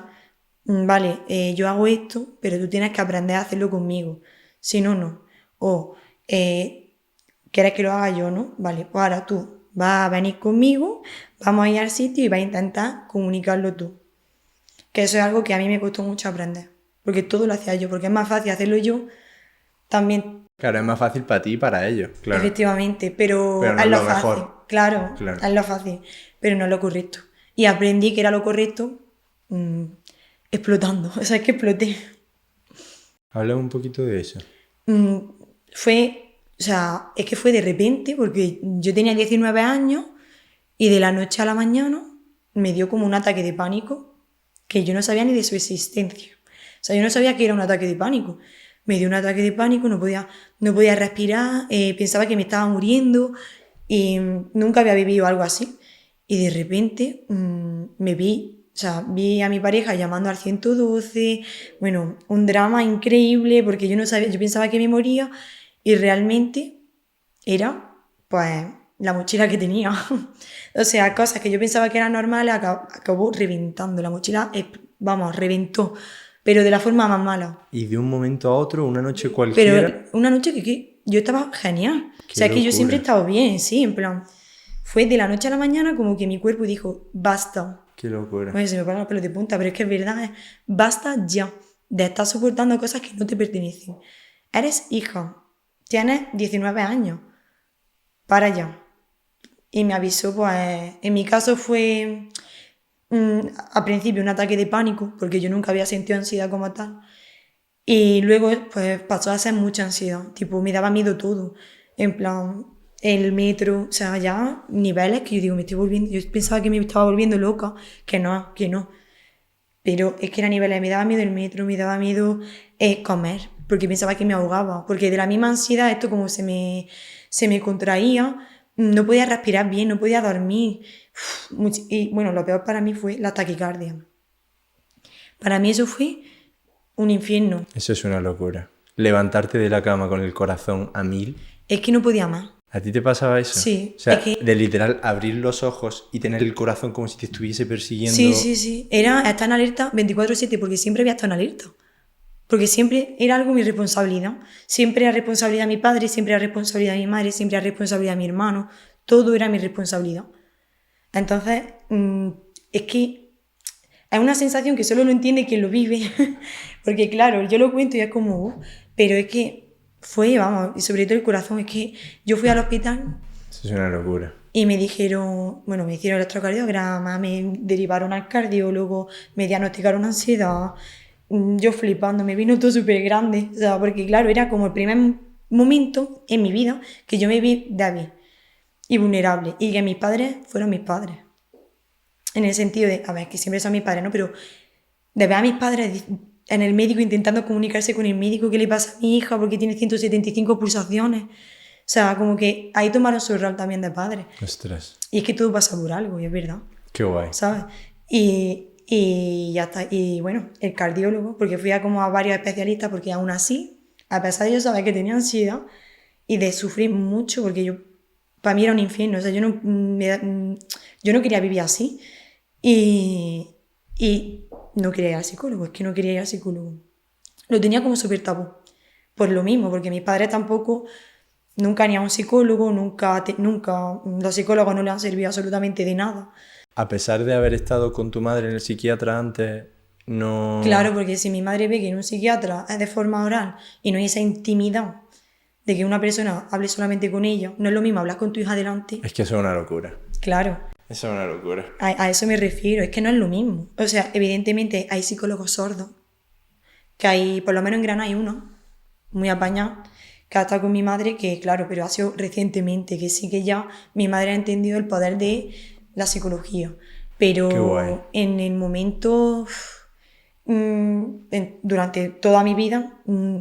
Speaker 1: Vale, yo hago esto, pero tú tienes que aprender a hacerlo conmigo. Si no, no. O quieres que lo haga yo, ¿no? Vale, pues ahora tú vas a venir conmigo, vamos a ir al sitio y vas a intentar comunicarlo tú. Que eso es algo que a mí me costó mucho aprender. Porque todo lo hacía yo, porque es más fácil hacerlo yo también.
Speaker 2: Claro, es más fácil para ti y para ellos, claro.
Speaker 1: Efectivamente, pero
Speaker 2: Pero no
Speaker 1: es
Speaker 2: es
Speaker 1: lo
Speaker 2: lo
Speaker 1: fácil.
Speaker 2: mejor.
Speaker 1: Claro,
Speaker 2: Claro.
Speaker 1: es lo fácil, pero no es lo correcto. Y aprendí que era lo correcto explotando. O sea, es que exploté.
Speaker 2: Habla un poquito de eso.
Speaker 1: O sea, es que fue de repente, porque yo tenía 19 años y de la noche a la mañana me dio como un ataque de pánico que yo no sabía ni de su existencia. O sea, yo no sabía que era un ataque de pánico. Me dio un ataque de pánico, no podía respirar, pensaba que me estaba muriendo y nunca había vivido algo así. Y de repente vi a mi pareja llamando al 112, bueno, un drama increíble porque yo no sabía, yo pensaba que me moría y realmente era, pues, la mochila que tenía. O sea, cosas que yo pensaba que eran normales acabó reventando. La mochila, reventó, pero de la forma más mala.
Speaker 2: Y de un momento a otro, una noche cualquiera...
Speaker 1: Pero una noche que yo estaba genial. O sea,
Speaker 2: Qué
Speaker 1: que yo
Speaker 2: locura.
Speaker 1: siempre he estado bien, sí, en plan. Fue de la noche a la mañana como que mi cuerpo dijo, basta.
Speaker 2: Qué locura.
Speaker 1: Oye, se me ponen los pelos de punta, pero es que es verdad, basta ya de estar soportando cosas que no te pertenecen. Eres hija, tienes 19 años, para ya. Y me avisó, pues, en mi caso fue al principio un ataque de pánico, porque yo nunca había sentido ansiedad como tal. Y luego, pues, pasó a ser mucha ansiedad, tipo, me daba miedo todo. En plan, el metro, o sea, ya niveles que yo digo, me estoy volviendo, yo pensaba que me estaba volviendo loca, que no. Pero es que era niveles, me daba miedo el metro, me daba miedo comer, porque pensaba que me ahogaba, porque de la misma ansiedad esto como se me contraía, no podía respirar bien, no podía dormir. Y bueno, lo peor para mí fue la taquicardia. Para mí eso fue un infierno.
Speaker 2: Eso es una locura. Levantarte de la cama con el corazón a 1000.
Speaker 1: Es que no podía más.
Speaker 2: ¿A ti te pasaba eso?
Speaker 1: Sí.
Speaker 2: O sea,
Speaker 1: es que,
Speaker 2: de literal abrir los ojos y tener el corazón como si te estuviese persiguiendo.
Speaker 1: sí. Era estar en alerta 24/7 porque siempre había estado en alerta. Porque siempre era algo mi responsabilidad. Siempre era responsabilidad de mi padre, siempre era responsabilidad de mi madre, siempre era responsabilidad de mi hermano. Todo era mi responsabilidad. Entonces, es que es una sensación que solo lo entiende quien lo vive. Porque claro, yo lo cuento y es como, pero es que fue, vamos, y sobre todo el corazón, es que yo fui al hospital.
Speaker 2: Eso es una locura.
Speaker 1: Y me dijeron, bueno, me hicieron electrocardiograma, me derivaron al cardiólogo, me diagnosticaron ansiedad. Yo flipando, me vino todo súper grande. O sea, porque claro, era como el primer momento en mi vida que yo me vi débil y vulnerable. Y que mis padres fueron mis padres. En el sentido de, a ver, que siempre son mis padres, ¿no? Pero de ver a mis padres en el médico intentando comunicarse con el médico, ¿qué le pasa a mi hija? Porque tiene 175 pulsaciones. O sea, como que ahí tomaron su rol también de padres.
Speaker 2: Ostras.
Speaker 1: Y es que todo pasa por algo, y es verdad.
Speaker 2: Qué guay.
Speaker 1: ¿Sabes? Y ya está. Y bueno, el cardiólogo, porque fui a como a varios especialistas, porque aún así, a pesar de yo saber que tenía ansiedad, y de sufrir mucho, porque para mí era un infierno, o sea, yo no quería vivir así. Y no quería ir al psicólogo, es que no quería ir al psicólogo. Lo tenía como súper tabú, por lo mismo, porque mis padres tampoco, nunca ni a un psicólogo, nunca, los psicólogos no le han servido absolutamente de nada.
Speaker 2: A pesar de haber estado con tu madre en el psiquiatra antes, no...
Speaker 1: Claro, porque si mi madre ve que en un psiquiatra es de forma oral y no hay esa intimidad de que una persona hable solamente con ella, no es lo mismo hablar con tu hija delante.
Speaker 2: Es que eso es una locura.
Speaker 1: Claro,
Speaker 2: Eso es una locura.
Speaker 1: a eso me refiero, es que no es lo mismo. O sea, evidentemente hay psicólogos sordos, que hay, por lo menos en Granada hay uno, muy apañado, que ha estado con mi madre, que claro, pero ha sido recientemente, que sí que ya mi madre ha entendido el poder de la psicología.
Speaker 2: Qué
Speaker 1: Pero
Speaker 2: guay.
Speaker 1: en el momento, durante toda mi vida,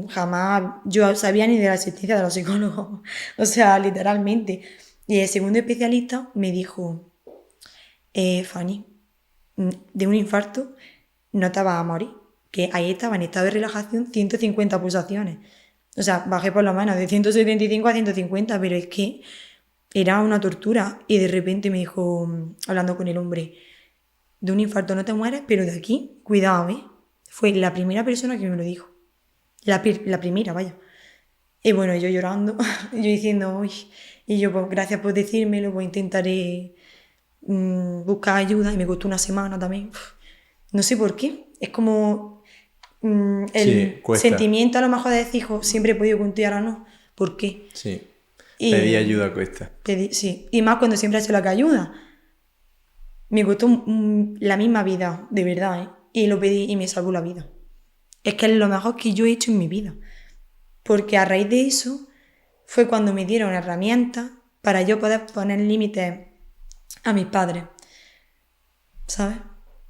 Speaker 1: jamás yo sabía ni de la existencia de los psicólogos. O sea, literalmente. Y el segundo especialista me dijo, Fanny, de un infarto no te vas a morir, que ahí estaba en estado de relajación 150 pulsaciones. O sea, bajé por lo menos de 175 a 150, pero es que era una tortura. Y de repente me dijo, hablando con el hombre, de un infarto no te mueres, pero de aquí, cuidado, ¿eh? Fue la primera persona que me lo dijo. La primera, vaya. Y bueno, yo llorando, yo diciendo, uy, y yo, pues gracias por decírmelo, pues intentaré buscar ayuda, y me costó una semana también. No sé por qué, es como el
Speaker 2: Sí, cuesta.
Speaker 1: sentimiento a lo mejor de decir, "Jo, siempre he podido contigo, ahora no, ¿por qué?".
Speaker 2: Sí.
Speaker 1: Y
Speaker 2: Pedir ayuda cuesta.
Speaker 1: sí, y más cuando siempre ha sido la que ayuda. Me costó la misma vida, de verdad, ¿eh? Y lo pedí y me salvó la vida. Es que es lo mejor que yo he hecho en mi vida. Porque a raíz de eso fue cuando me dieron herramientas para yo poder poner límites a mis padres, ¿sabes?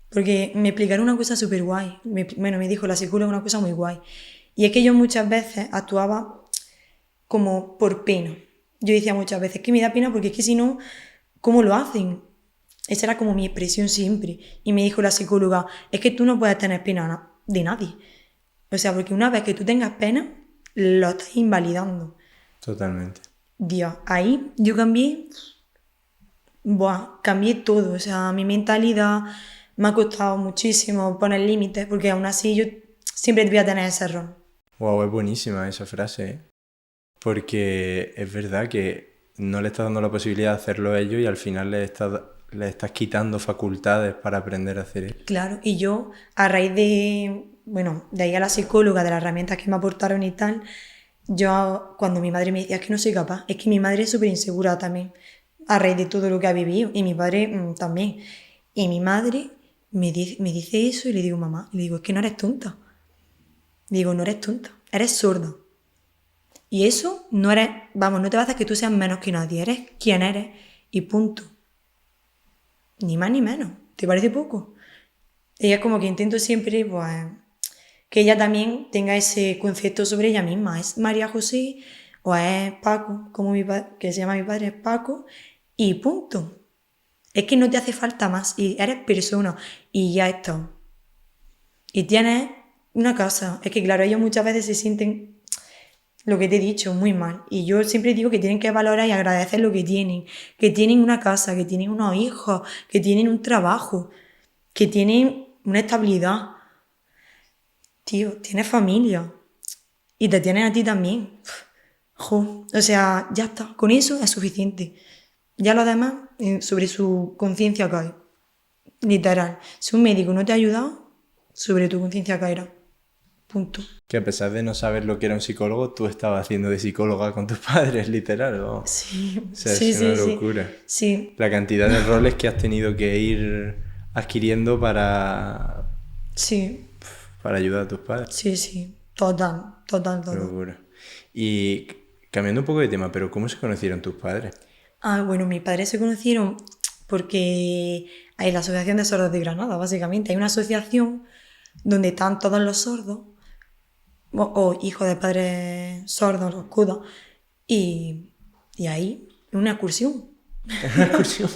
Speaker 1: Porque me explicaron una cosa súper guay. Me dijo la psicóloga una cosa muy guay. Y es que yo muchas veces actuaba como por pena. Yo decía muchas veces que me da pena porque es que si no, ¿cómo lo hacen? Esa era como mi expresión siempre. Y me dijo la psicóloga, es que tú no puedes tener pena de nadie. O sea, porque una vez que tú tengas pena, lo estás invalidando.
Speaker 2: Totalmente.
Speaker 1: Dios, ahí yo cambié todo. O sea, mi mentalidad me ha costado muchísimo poner límites, porque aún así yo siempre voy a tener ese error.
Speaker 2: Wow, es buenísima esa frase, ¿eh? Porque es verdad que no le estás dando la posibilidad de hacerlo a ellos y al final le estás quitando facultades para aprender a hacer eso.
Speaker 1: Claro, y yo, a raíz de, bueno, de ahí a la psicóloga, de las herramientas que me aportaron y tal, yo cuando mi madre me decía, es que no soy capaz, es que mi madre es súper insegura también, a raíz de todo lo que ha vivido, y mi padre también. Y mi madre me dice eso y le digo, mamá, y le digo, es que no eres tonta. Le digo, no eres tonta, eres sorda. Y eso no eres, vamos, no te va a hacer que tú seas menos que nadie, eres quien eres y punto. Ni más ni menos, ¿te parece poco? Ella es como que intento siempre, pues, que ella también tenga ese concepto sobre ella misma. ¿Es María José o es Paco, como que se llama mi padre, es Paco, y punto? Es que no te hace falta más, y eres persona, y ya está. Y tienes una casa. Es que claro, ellos muchas veces se sienten, lo que te he dicho, muy mal. Y yo siempre digo que tienen que valorar y agradecer lo que tienen una casa, que tienen unos hijos, que tienen un trabajo, que tienen una estabilidad. Tío, tienes familia y te tienes a ti también. Jo, o sea, ya está, con eso es suficiente. Ya lo demás, sobre su conciencia cae. Literal. Si un médico no te ha ayudado, sobre tu conciencia caerá. Punto.
Speaker 2: Que a pesar de no saber lo que era un psicólogo, tú estabas haciendo de psicóloga con tus padres, literal, ¿no?
Speaker 1: Sí,
Speaker 2: O sea,
Speaker 1: sí,
Speaker 2: es una
Speaker 1: sí, sí.
Speaker 2: locura.
Speaker 1: Sí,
Speaker 2: La cantidad de roles que has tenido que ir adquiriendo
Speaker 1: sí,
Speaker 2: para ayudar a tus padres.
Speaker 1: sí, sí. Total, total,
Speaker 2: Qué
Speaker 1: total.
Speaker 2: locura. Y cambiando un poco de tema, pero ¿cómo se conocieron tus padres?
Speaker 1: Ah, bueno, mis padres se conocieron porque hay la Asociación de Sordos de Granada, básicamente. Hay una asociación donde están todos los sordos, o hijos de padres sordos, los CUDA, y ahí, una excursión.
Speaker 2: Una excursión.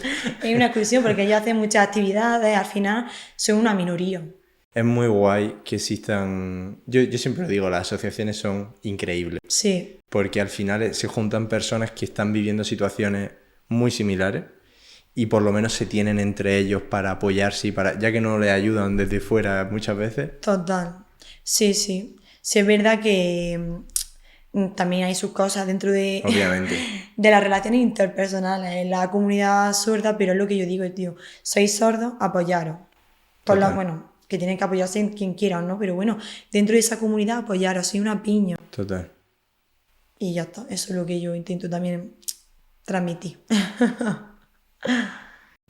Speaker 1: Es una excursión porque ellos hacen muchas actividades, al final son una minoría.
Speaker 2: Es muy guay que existan... Yo siempre lo digo, las asociaciones son increíbles.
Speaker 1: Sí,
Speaker 2: Porque al final se juntan personas que están viviendo situaciones muy similares y por lo menos se tienen entre ellos para apoyarse y para... ya que no les ayudan desde fuera muchas veces.
Speaker 1: total. Sí, sí. Sí, es verdad que también hay sus cosas dentro de,
Speaker 2: Obviamente.
Speaker 1: de las relaciones interpersonales en la comunidad sorda, pero es lo que yo digo, tío. Sois sordos, apoyaros.
Speaker 2: Total.
Speaker 1: Bueno, que tienen que apoyarse en quien quieran, ¿no? Pero bueno, dentro de esa comunidad apoyaros, soy una piña.
Speaker 2: Total.
Speaker 1: Y ya está, eso es lo que yo intento también transmitir.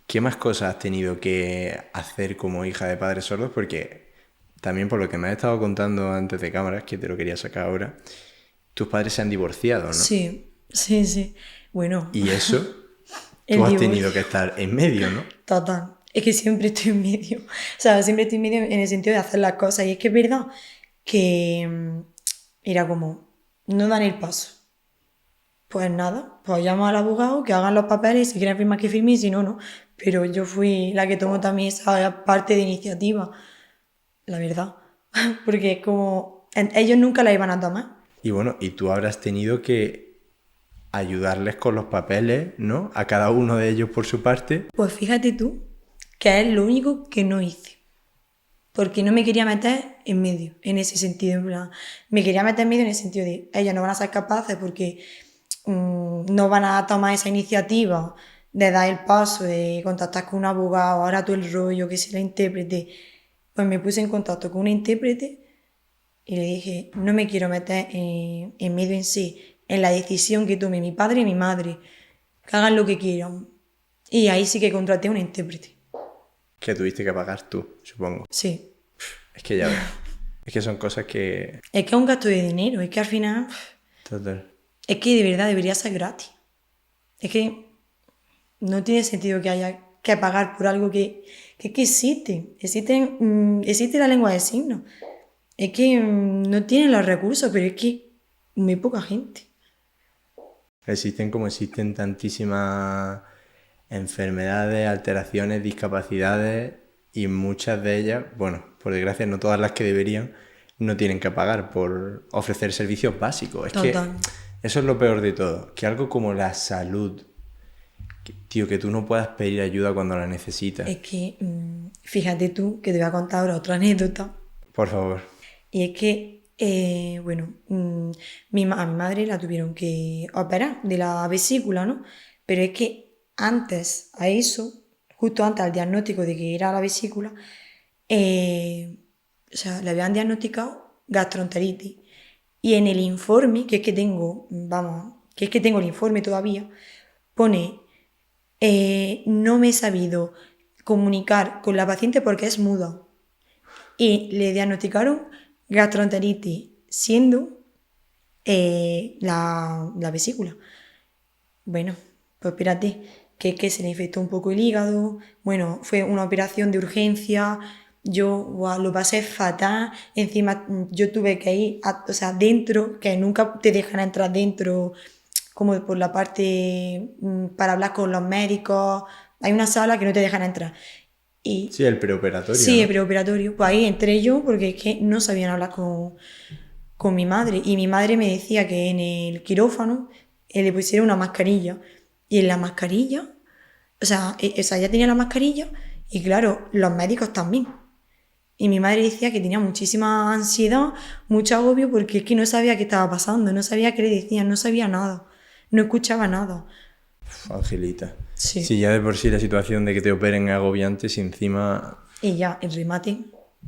Speaker 2: ¿Qué más cosas has tenido que hacer como hija de padres sordos? Porque también por lo que me has estado contando antes de cámaras, que te lo quería sacar ahora, tus padres se han divorciado, ¿no?
Speaker 1: Sí, sí, sí. Bueno,
Speaker 2: Y eso,
Speaker 1: el
Speaker 2: tú has
Speaker 1: divorcio.
Speaker 2: tenido que estar en medio, ¿no?
Speaker 1: Total. Es que siempre estoy en medio. O sea, siempre estoy en medio en el sentido de hacer las cosas. Y es que es verdad que era como, no dan el paso. Pues nada, pues llamo al abogado que hagan los papeles, si quieren firmar que firme y si no, no. Pero yo fui la que tomó también esa parte de iniciativa, la verdad. Porque es como, ellos nunca la iban a tomar.
Speaker 2: Y bueno, y tú habrás tenido que ayudarles con los papeles, ¿no? A cada uno de ellos por su parte.
Speaker 1: Pues fíjate tú, que es lo único que no hice. Porque no me quería meter en medio, en ese sentido. En plan, me quería meter en medio en el sentido de ellos no van a ser capaces porque no van a tomar esa iniciativa de dar el paso, de contactar con un abogado, ahora todo el rollo, que sea la intérprete. Pues me puse en contacto con una intérprete y le dije, no me quiero meter en medio en sí, en la decisión que tome mi padre y mi madre, que hagan lo que quieran. Y ahí sí que contraté a una intérprete.
Speaker 2: Que tuviste que pagar tú, supongo.
Speaker 1: Sí.
Speaker 2: Es que ya ves. Es que son cosas que...
Speaker 1: Es que es un gasto de dinero, es que al final,
Speaker 2: Total.
Speaker 1: es que de verdad debería ser gratis. Es que no tiene sentido que haya que pagar por algo que existe. Existe la lengua de signos. Es que no tienen los recursos, pero es que muy poca gente.
Speaker 2: Existen como existen tantísimas enfermedades, alteraciones, discapacidades y muchas de ellas, bueno, por desgracia no todas las que deberían, no tienen que pagar por ofrecer servicios básicos. Es que
Speaker 1: Total.
Speaker 2: eso es lo peor de todo, que algo como la salud, tío, que tú no puedas pedir ayuda cuando la necesitas.
Speaker 1: Es que, fíjate tú, que te voy a contar ahora otra anécdota.
Speaker 2: Por favor.
Speaker 1: Y es que, bueno, a mi madre la tuvieron que operar de la vesícula, ¿no? Pero es que antes a eso, justo antes al diagnóstico de que era la vesícula, o sea, le habían diagnosticado gastroenteritis. Y en el informe, que es que tengo, vamos, que es que tengo el informe todavía, pone, no me he sabido comunicar con la paciente porque es muda. Y le diagnosticaron gastroenteritis, siendo la vesícula. Bueno, pues espérate, que es que se le infectó un poco el hígado, bueno, fue una operación de urgencia, yo lo pasé fatal, encima yo tuve que ir, o sea, dentro, que nunca te dejan entrar dentro, como por la parte para hablar con los médicos, hay una sala que no te dejan entrar. Y
Speaker 2: Sí, el preoperatorio,
Speaker 1: sí, el
Speaker 2: ¿no?
Speaker 1: preoperatorio. Pues ahí entré yo porque es que no sabían hablar con mi madre. Y mi madre me decía que en el quirófano le pusieron una mascarilla. Y en la mascarilla, o sea, ella tenía la mascarilla y claro, los médicos también. Y mi madre decía que tenía muchísima ansiedad, mucho agobio porque es que no sabía qué estaba pasando, no sabía qué le decían, no sabía nada, no escuchaba nada.
Speaker 2: Angelita.
Speaker 1: Sí.
Speaker 2: Si ya de por sí la situación de que te operen es agobiante, si encima...
Speaker 1: Y ya, el remate,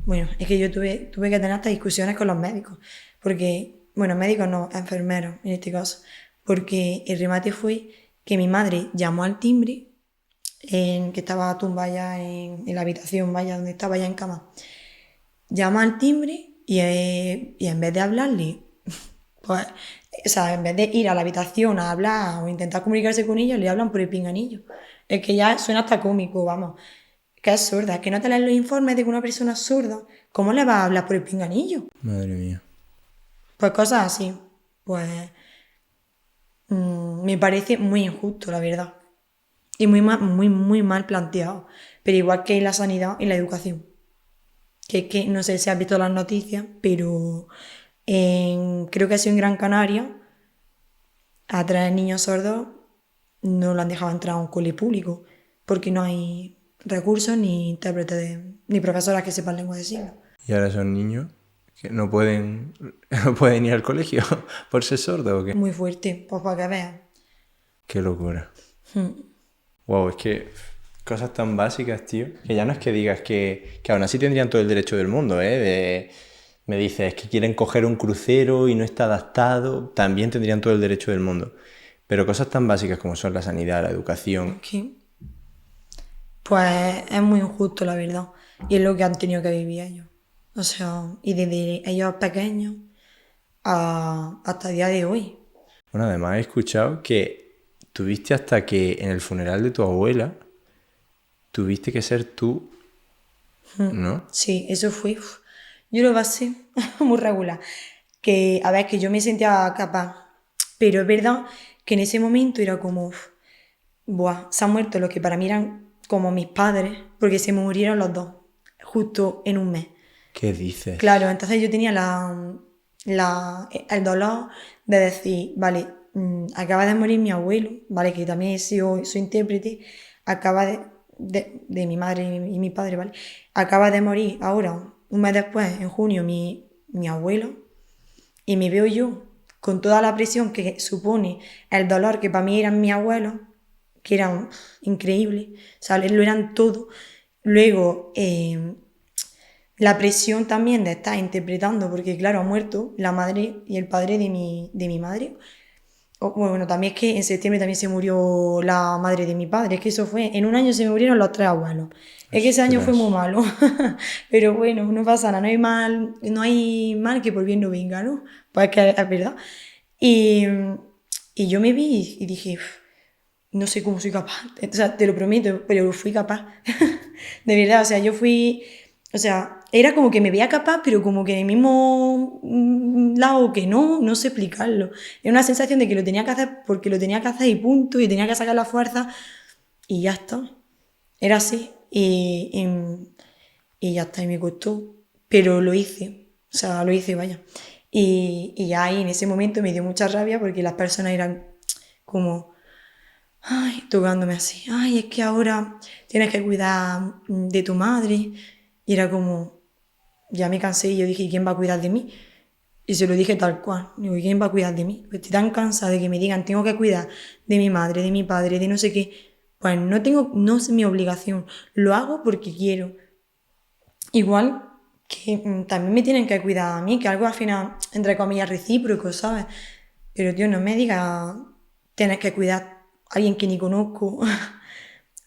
Speaker 1: bueno, es que yo tuve que tener estas discusiones con los médicos, porque, bueno, médicos no, enfermeros en este caso, porque el remate fue que mi madre llamó al timbre, que estaba tumbada ya en la habitación, vaya, donde estaba ya en cama, llamó al timbre y en vez de hablarle, pues, o sea, en vez de ir a la habitación a hablar o intentar comunicarse con ella, le hablan por el pinganillo. Es que ya suena hasta cómico, vamos. Que es sorda, que no te lees los informes de que una persona es sorda. ¿Cómo le vas a hablar por el pinganillo?
Speaker 2: Madre mía.
Speaker 1: Pues cosas así. Pues me parece muy injusto, la verdad. Y muy mal planteado. Pero igual que en la sanidad y la educación. que no sé si has visto las noticias, pero creo que ha sido en Gran Canaria, a 3 niños sordos no lo han dejado entrar a un cole público, porque no hay recursos ni intérpretes, ni profesoras que sepan lengua de signos.
Speaker 2: Y ahora son niños que no pueden, no pueden ir al colegio por ser sordos o qué.
Speaker 1: Muy fuerte, pues para que veas.
Speaker 2: Qué locura. Wow, es que cosas tan básicas, tío, que ya no es que digas que aún así tendrían todo el derecho del mundo, ¿eh? Me dices que quieren coger un crucero y no está adaptado, también tendrían todo el derecho del mundo. Pero cosas tan básicas como son la sanidad, la educación.
Speaker 1: ¿Qué? Pues es muy injusto, la verdad. Y es lo que han tenido que vivir ellos. O sea, y desde ellos pequeños hasta el día de hoy.
Speaker 2: Bueno, además he escuchado que tuviste hasta que en el funeral de tu abuela tuviste que ser tú, ¿no?
Speaker 1: Sí, eso fue. Yo lo pasé muy regular. Que, a ver, que yo me sentía capaz. Pero es verdad que en ese momento era como, buah, se han muerto los que para mí eran como mis padres, porque se me murieron los dos, justo en un mes.
Speaker 2: ¿Qué dices?
Speaker 1: Claro, entonces yo tenía el dolor de decir, vale, acaba de morir mi abuelo, vale, que también he sido su intérprete, acaba de mi madre y mi padre, vale, acaba de morir ahora, un mes después, en junio, mi abuelo, y me veo yo con toda la presión que supone el dolor que para mí eran mis abuelos, que eran increíbles, o sea, lo eran todo. Luego, la presión también de estar interpretando, porque claro, ha muerto la madre y el padre de mi madre. Bueno, también es que en septiembre también se murió la madre de mi padre, es que eso fue, en un año se me murieron los 3 abuelos. Es que ese año fue muy malo, pero bueno, no pasa nada, no hay mal que por bien no venga, ¿no? Pues es que es verdad. Y, y yo me vi y dije, no sé cómo soy capaz, o sea, te lo prometo, pero fui capaz. De verdad, o sea, yo fui, o sea, era como que me veía capaz, pero como que en el mismo lado que no sé explicarlo. Era una sensación de que lo tenía que hacer porque lo tenía que hacer y punto, y tenía que sacar la fuerza y ya está. Era así y ya está, y me costó, pero lo hice, o sea, lo hice, vaya. Y ahí en ese momento me dio mucha rabia porque las personas eran como, ay, tocándome así, ay, es que ahora tienes que cuidar de tu madre. Y era como, ya me cansé y yo dije, ¿quién va a cuidar de mí? Y se lo dije tal cual, digo, ¿quién va a cuidar de mí? Pues estoy tan cansada de que me digan, tengo que cuidar de mi madre, de mi padre, de no sé qué. Pues no es mi obligación, lo hago porque quiero. Igual que también me tienen que cuidar a mí, que algo al final, entre comillas, recíproco, ¿sabes? Pero tío, no me digas, tienes que cuidar a alguien que ni conozco,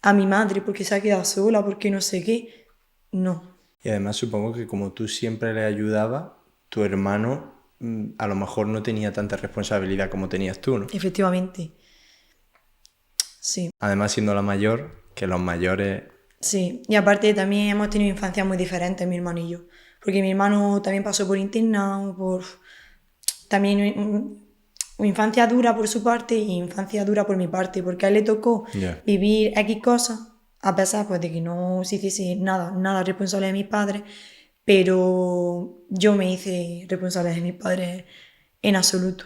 Speaker 1: a mi madre porque se ha quedado sola, porque no sé qué. No.
Speaker 2: Y además supongo que como tú siempre le ayudabas, tu hermano a lo mejor no tenía tanta responsabilidad como tenías tú, ¿no?
Speaker 1: Efectivamente. Sí.
Speaker 2: Además siendo la mayor, que los mayores...
Speaker 1: Sí, y aparte también hemos tenido infancias muy diferentes, mi hermano y yo. Porque mi hermano también pasó por internado, también una infancia dura por su parte y infancia dura por mi parte, porque a él le tocó vivir X cosas, a pesar pues, de que no se hiciese nada responsable de mis padres, pero yo me hice responsable de mis padres en absoluto.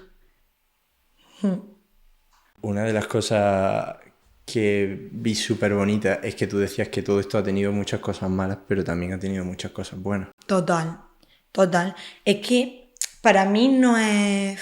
Speaker 2: Una de las cosas que vi súper bonita es que tú decías que todo esto ha tenido muchas cosas malas, pero también ha tenido muchas cosas buenas.
Speaker 1: Total. Es que para mí no es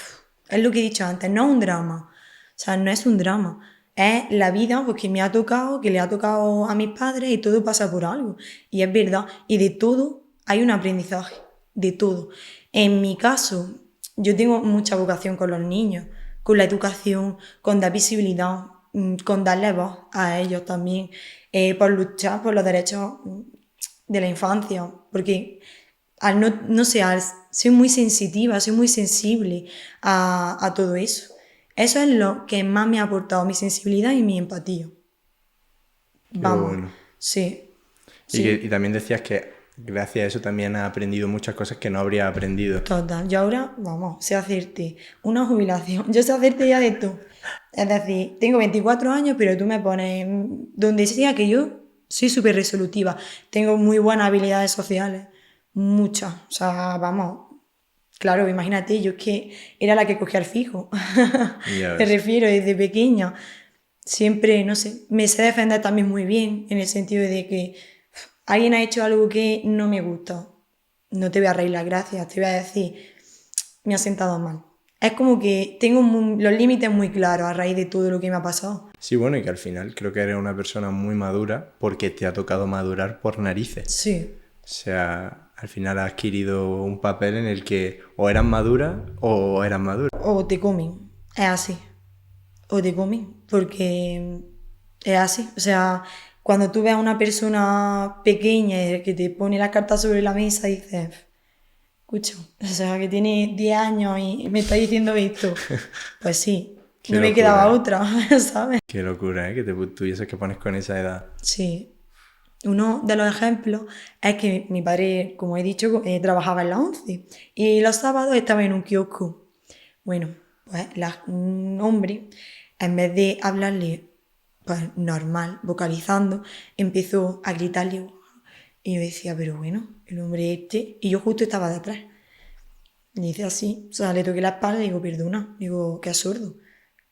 Speaker 1: lo que he dicho antes, no es un drama. O sea, no es un drama. Es la vida pues, que me ha tocado, que le ha tocado a mis padres y todo pasa por algo. Y es verdad. Y de todo hay un aprendizaje. De todo. En mi caso, yo tengo mucha vocación con los niños, con la educación, con dar visibilidad, con darle voz a ellos también, por luchar por los derechos de la infancia. Porque no sé, soy muy sensitiva, soy muy sensible a todo eso. Eso es lo que más me ha aportado, mi sensibilidad y mi empatía. Vamos,
Speaker 2: bueno.
Speaker 1: sí.
Speaker 2: Y también decías que gracias a eso también has aprendido muchas cosas que no habrías aprendido.
Speaker 1: Total, yo ahora, vamos, sé hacerte una jubilación, yo sé hacerte ya de todo. Es decir, tengo 24 años, pero tú me pones donde sea que yo soy súper resolutiva, tengo muy buenas habilidades sociales, muchas. O sea, vamos, claro, imagínate, yo es que era la que cogía el fijo.
Speaker 2: Ya
Speaker 1: Me
Speaker 2: ves.
Speaker 1: refiero, desde pequeña. Siempre, no sé, me sé defender también muy bien, en el sentido de que alguien ha hecho algo que no me gusta. No te voy a reír las gracias, te voy a decir, me ha sentado mal. Es como que tengo los límites muy claros a raíz de todo lo que me ha pasado.
Speaker 2: Sí, bueno, y que al final creo que eres una persona muy madura porque te ha tocado madurar por narices.
Speaker 1: Sí,
Speaker 2: O sea, al final has adquirido un papel en el que o eras madura o eras madura.
Speaker 1: o te comen, es así. O te comen, porque es así. O sea, cuando tú ves a una persona pequeña y que te pone las cartas sobre la mesa, dices, escucha, o sea, que tiene 10 años y me está diciendo esto. Pues sí,
Speaker 2: Qué
Speaker 1: no me
Speaker 2: locura,
Speaker 1: quedaba
Speaker 2: ¿eh?
Speaker 1: otra, ¿sabes?
Speaker 2: Qué locura, ¿eh? Que te tuvieses que pones con esa edad.
Speaker 1: Sí. Uno de los ejemplos es que mi padre, como he dicho, trabajaba en la ONCE y los sábados estaba en un kiosco. Bueno, pues un hombre, en vez de hablarle pues, normal, vocalizando, empezó a gritarle. Y yo decía, pero bueno, el hombre este, y yo justo estaba detrás. Y dice así, o sea, le toqué la espalda y digo, perdona, digo, qué absurdo,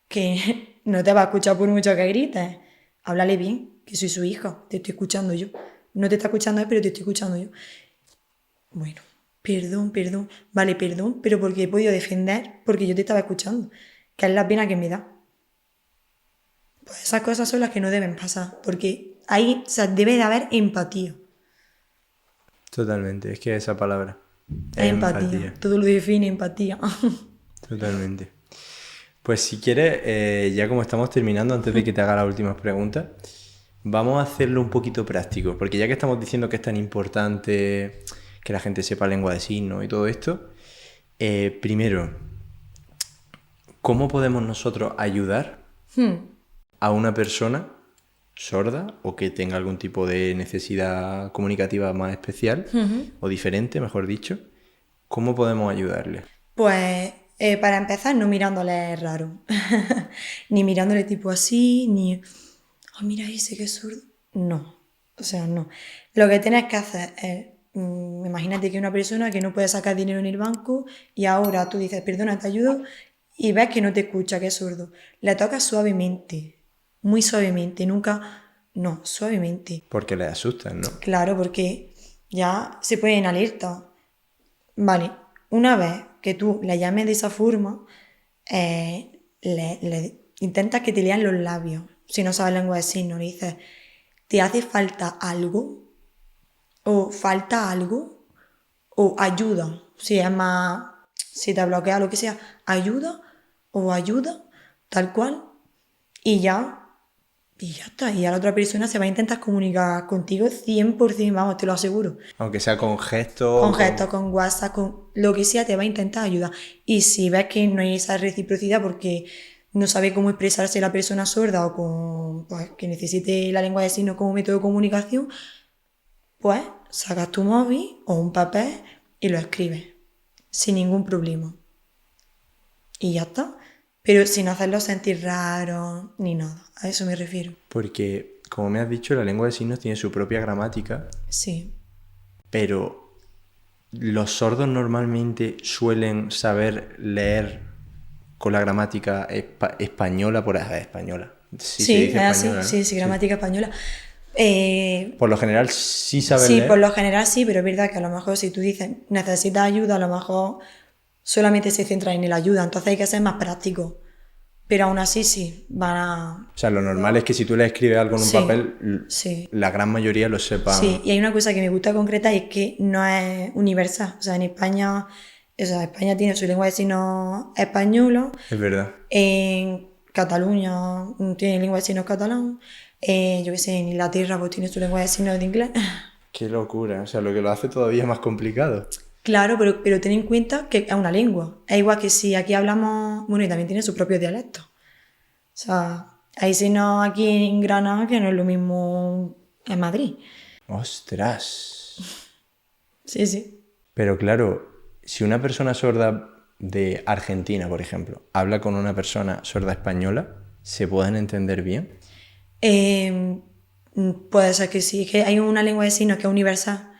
Speaker 1: que no te va a escuchar por mucho que grites, háblale bien, que soy su hija, te estoy escuchando yo. No te está escuchando él, pero te estoy escuchando yo. Bueno, perdón, vale, perdón, pero porque he podido defender, porque yo te estaba escuchando, que es la pena que me da. Pues esas cosas son las que no deben pasar, porque ahí, o sea, debe de haber empatía.
Speaker 2: Totalmente, es que esa palabra
Speaker 1: Es
Speaker 2: es
Speaker 1: empatía,
Speaker 2: empatía.
Speaker 1: todo lo define empatía.
Speaker 2: Totalmente. Pues si quieres, ya como estamos terminando, antes de que te haga las últimas preguntas, vamos a hacerlo un poquito práctico, porque ya que estamos diciendo que es tan importante que la gente sepa lengua de signos y todo esto, primero, ¿cómo podemos nosotros ayudar a una persona sorda o que tenga algún tipo de necesidad comunicativa más especial o diferente, mejor dicho? ¿Cómo podemos ayudarle?
Speaker 1: Pues para empezar, no mirándole raro, ni mirándole tipo así, ni, oh, mira ese que es zurdo. No, o sea, no. Lo que tienes que hacer es, imagínate que una persona que no puede sacar dinero en el banco y ahora tú dices, perdona, te ayudo, y ves que no te escucha, que es sordo. Le tocas suavemente, muy suavemente, nunca, no, suavemente.
Speaker 2: Porque le asustan, ¿no?
Speaker 1: Claro, porque ya se pone en alerta. Vale, una vez que tú le llames de esa forma, le intentas que te lean los labios. Si no sabes lengua de signos, le dices, ¿te hace falta algo? ¿O falta algo? ¿O ayuda? Si es más, si te bloquea lo que sea, ayuda o ayuda, tal cual. Y ya está. Y a la otra persona se va a intentar comunicar contigo 100%, vamos, te lo aseguro.
Speaker 2: Aunque sea con gestos
Speaker 1: Con
Speaker 2: o con...
Speaker 1: gestos, con WhatsApp, con lo que sea, te va a intentar ayudar. Y si ves que no hay esa reciprocidad porque no sabe cómo expresarse la persona sorda o con, pues, que necesite la lengua de signos como método de comunicación, pues sacas tu móvil o un papel y lo escribes sin ningún problema. Y ya está. Pero sin hacerlo sentir raro ni nada. A eso me refiero.
Speaker 2: Porque, como me has dicho, la lengua de signos tiene su propia gramática,
Speaker 1: Sí.
Speaker 2: pero los sordos normalmente suelen saber leer con la gramática española, por española. Sí se
Speaker 1: Sí,
Speaker 2: dice
Speaker 1: es así.
Speaker 2: española, ¿no?
Speaker 1: Sí, sí, gramática española. Eh,
Speaker 2: Por lo general sí saben
Speaker 1: Sí,
Speaker 2: leer.
Speaker 1: por lo general sí, pero es verdad que a lo mejor si tú dices necesitas ayuda, a lo mejor solamente se centra en el ayuda, entonces hay que ser más práctico. Pero aún así sí, van a...
Speaker 2: O sea, lo normal es que si tú le escribes algo en un
Speaker 1: Sí,
Speaker 2: papel,
Speaker 1: sí,
Speaker 2: la gran mayoría lo sepan.
Speaker 1: sí. Y hay una cosa que me gusta concretar y es que no es universal. O sea, en España, o sea, España tiene su lengua de signos española,
Speaker 2: Es verdad.
Speaker 1: en Cataluña tiene lengua de signos catalán, yo qué sé, en Inglaterra pues tiene su lengua de signos de inglés.
Speaker 2: Qué locura. O sea, lo que lo hace todavía más complicado.
Speaker 1: Claro, pero ten en cuenta que es una lengua. Es igual que si aquí hablamos, bueno, y también tiene su propio dialecto. O sea, hay signos aquí en Granada que no es lo mismo en Madrid.
Speaker 2: ¡Ostras!
Speaker 1: Sí, sí.
Speaker 2: Pero claro, si una persona sorda de Argentina, por ejemplo, habla con una persona sorda española, ¿se pueden entender bien?
Speaker 1: Puede ser que sí, es que hay una lengua de signos que es universal,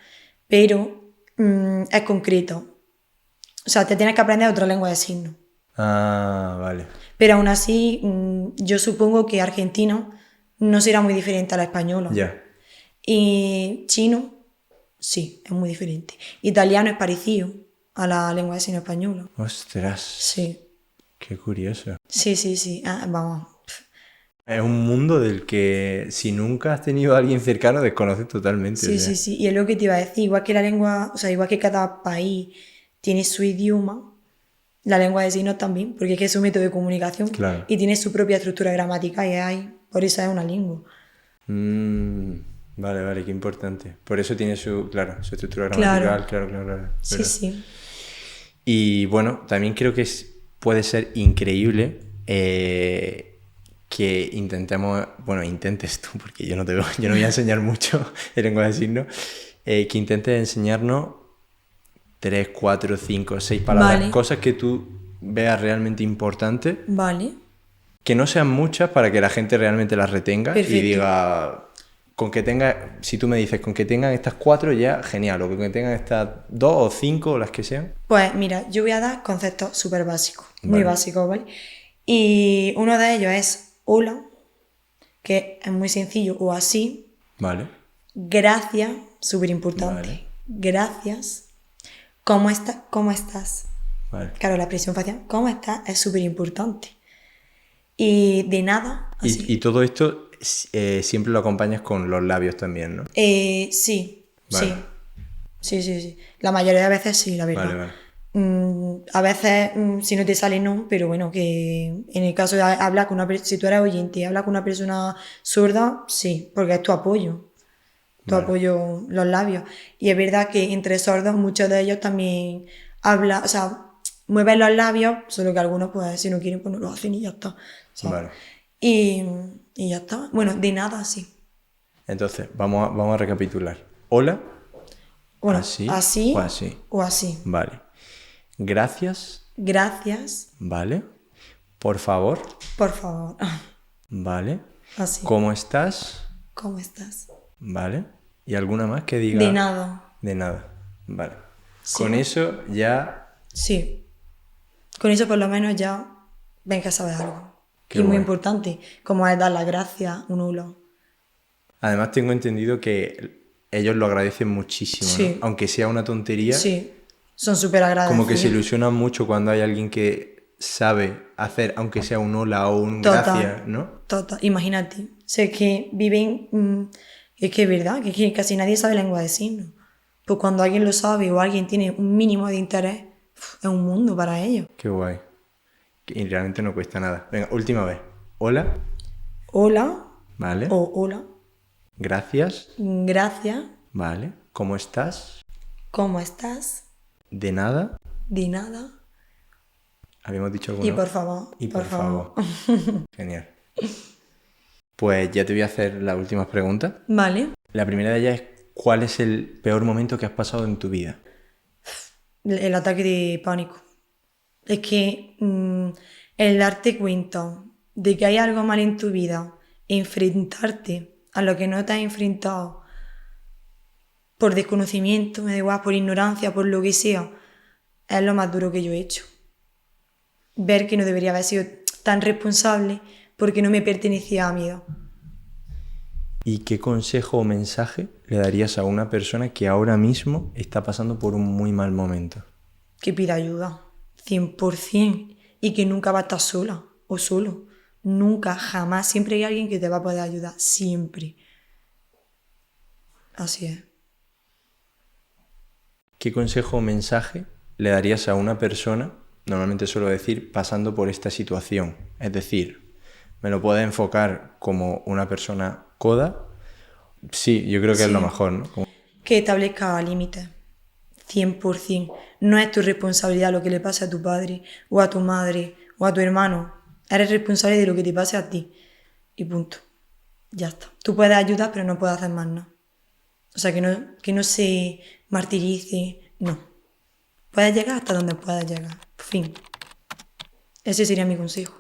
Speaker 1: pero es concreto. O sea, te tienes que aprender otra lengua de signos.
Speaker 2: Ah, vale.
Speaker 1: Pero aún así, yo supongo que argentino no será muy diferente al español.
Speaker 2: Ya.
Speaker 1: Y chino, sí, es muy diferente. Italiano es parecido a la lengua de signos española.
Speaker 2: Ostras.
Speaker 1: Sí,
Speaker 2: Qué curioso.
Speaker 1: sí. Ah, vamos.
Speaker 2: Es un mundo del que si nunca has tenido a alguien cercano desconoces totalmente. o sea.
Speaker 1: Sí. Y es lo que te iba a decir. Igual que la lengua, o sea, igual que cada país tiene su idioma, la lengua de signos también, porque es que es un método de comunicación
Speaker 2: Claro.
Speaker 1: y tiene su propia estructura gramatical y hay, por eso es una lengua.
Speaker 2: Vale, qué importante. Por eso tiene su estructura
Speaker 1: Claro.
Speaker 2: gramatical, claro.
Speaker 1: Sí,
Speaker 2: ¿Verdad?
Speaker 1: sí.
Speaker 2: Y bueno, también creo que puede ser increíble que intentemos, bueno, intentes tú, porque yo no voy a enseñar mucho en lengua de signos, que intentes enseñarnos 3, 4, 5, 6 palabras,
Speaker 1: Vale.
Speaker 2: cosas que tú veas realmente importantes,
Speaker 1: Vale.
Speaker 2: que no sean muchas para que la gente realmente las retenga y
Speaker 1: Perfecto.
Speaker 2: diga, con que tenga, si tú me dices, con que tengan estas 4 ya, genial, o con que tengan estas 2 o 5 o las que sean.
Speaker 1: Pues mira, yo voy a dar conceptos súper básicos, muy
Speaker 2: Vale.
Speaker 1: básicos, ¿vale? Y uno de ellos es hola, que es muy sencillo, o así.
Speaker 2: Vale.
Speaker 1: Gracias, súper importante.
Speaker 2: Vale.
Speaker 1: Gracias. ¿Cómo estás? ¿Cómo estás?
Speaker 2: Vale.
Speaker 1: Claro, la expresión facial, ¿cómo estás? Es súper importante. Y de nada, así.
Speaker 2: Y todo esto siempre lo acompañas con los labios también, ¿no?
Speaker 1: Sí,
Speaker 2: Vale.
Speaker 1: sí. La mayoría de veces sí, la verdad.
Speaker 2: Vale.
Speaker 1: A veces, si no te sale, no, pero bueno, que en el caso de hablar con si tú eres oyente y hablas con una persona sorda, sí, porque es tu apoyo. Tu
Speaker 2: Vale.
Speaker 1: apoyo, los labios. Y es verdad que entre sordos muchos de ellos también hablan, o sea, mueven los labios, solo que algunos, pues, si no quieren, pues no lo hacen y ya está. ¿sabes?
Speaker 2: Vale.
Speaker 1: Y ya está. Bueno, de nada, sí.
Speaker 2: Entonces, vamos a recapitular. Hola.
Speaker 1: Bueno,
Speaker 2: Así
Speaker 1: así
Speaker 2: o así.
Speaker 1: o así.
Speaker 2: Vale. Gracias.
Speaker 1: Gracias,
Speaker 2: Vale. Por favor.
Speaker 1: por favor.
Speaker 2: Vale.
Speaker 1: Así.
Speaker 2: ¿Cómo estás?
Speaker 1: ¿Cómo estás?
Speaker 2: Vale. ¿Y alguna más que diga?
Speaker 1: De nada.
Speaker 2: De nada. Vale.
Speaker 1: Sí.
Speaker 2: Con eso ya...
Speaker 1: Sí. Con eso por lo menos ya ven que sabes algo.
Speaker 2: Qué
Speaker 1: y muy
Speaker 2: guay.
Speaker 1: importante, como es dar las gracias, un hola.
Speaker 2: Además tengo entendido que ellos lo agradecen muchísimo, ¿no?
Speaker 1: Sí.
Speaker 2: Aunque sea una tontería,
Speaker 1: Sí, son súper agradecidos.
Speaker 2: como que se ilusionan mucho cuando hay alguien que sabe hacer, aunque sea un hola o un
Speaker 1: Total.
Speaker 2: gracias, ¿no?
Speaker 1: Total, imagínate. Sé que viven, es que es verdad, que es que casi nadie sabe lengua de signos. Pues cuando alguien lo sabe o alguien tiene un mínimo de interés, es un mundo para ellos.
Speaker 2: Qué guay. Y realmente no cuesta nada. Venga, última vez. Hola,
Speaker 1: Hola
Speaker 2: vale.
Speaker 1: o hola,
Speaker 2: Gracias,
Speaker 1: gracias,
Speaker 2: vale. ¿Cómo estás?
Speaker 1: ¿cómo estás?
Speaker 2: De nada.
Speaker 1: De nada.
Speaker 2: Habíamos dicho alguno.
Speaker 1: Y por favor,
Speaker 2: Y por favor. Genial. Pues ya te voy a hacer las últimas preguntas.
Speaker 1: Vale.
Speaker 2: La primera de ellas es, ¿cuál es el peor momento que has pasado en tu vida?
Speaker 1: El ataque de pánico. Es que el darte cuenta de que hay algo mal en tu vida, enfrentarte a lo que no te has enfrentado por desconocimiento, me da igual, por ignorancia, por lo que sea, es lo más duro que yo he hecho. Ver que no debería haber sido tan responsable porque no me pertenecía a mi edad.
Speaker 2: ¿Y qué consejo o mensaje le darías a una persona que ahora mismo está pasando por un muy mal momento?
Speaker 1: Que pida ayuda, 100%, y que nunca va a estar sola o solo. Nunca, jamás. Siempre hay alguien que te va a poder ayudar, siempre. Así es.
Speaker 2: ¿Qué consejo o mensaje le darías a una persona, normalmente suelo decir, pasando por esta situación? Es decir, me lo puedes enfocar como una persona coda. Sí, yo creo que es lo mejor, ¿no?
Speaker 1: Que establezca límites, 100%. No es tu responsabilidad lo que le pase a tu padre, o a tu madre, o a tu hermano. Eres responsable de lo que te pase a ti. Y punto. Ya está. Tú puedes ayudar, pero no puedes hacer más nada. O sea, que no se martirice, no. Puedes llegar hasta donde puedas llegar. Fin. Ese sería mi consejo.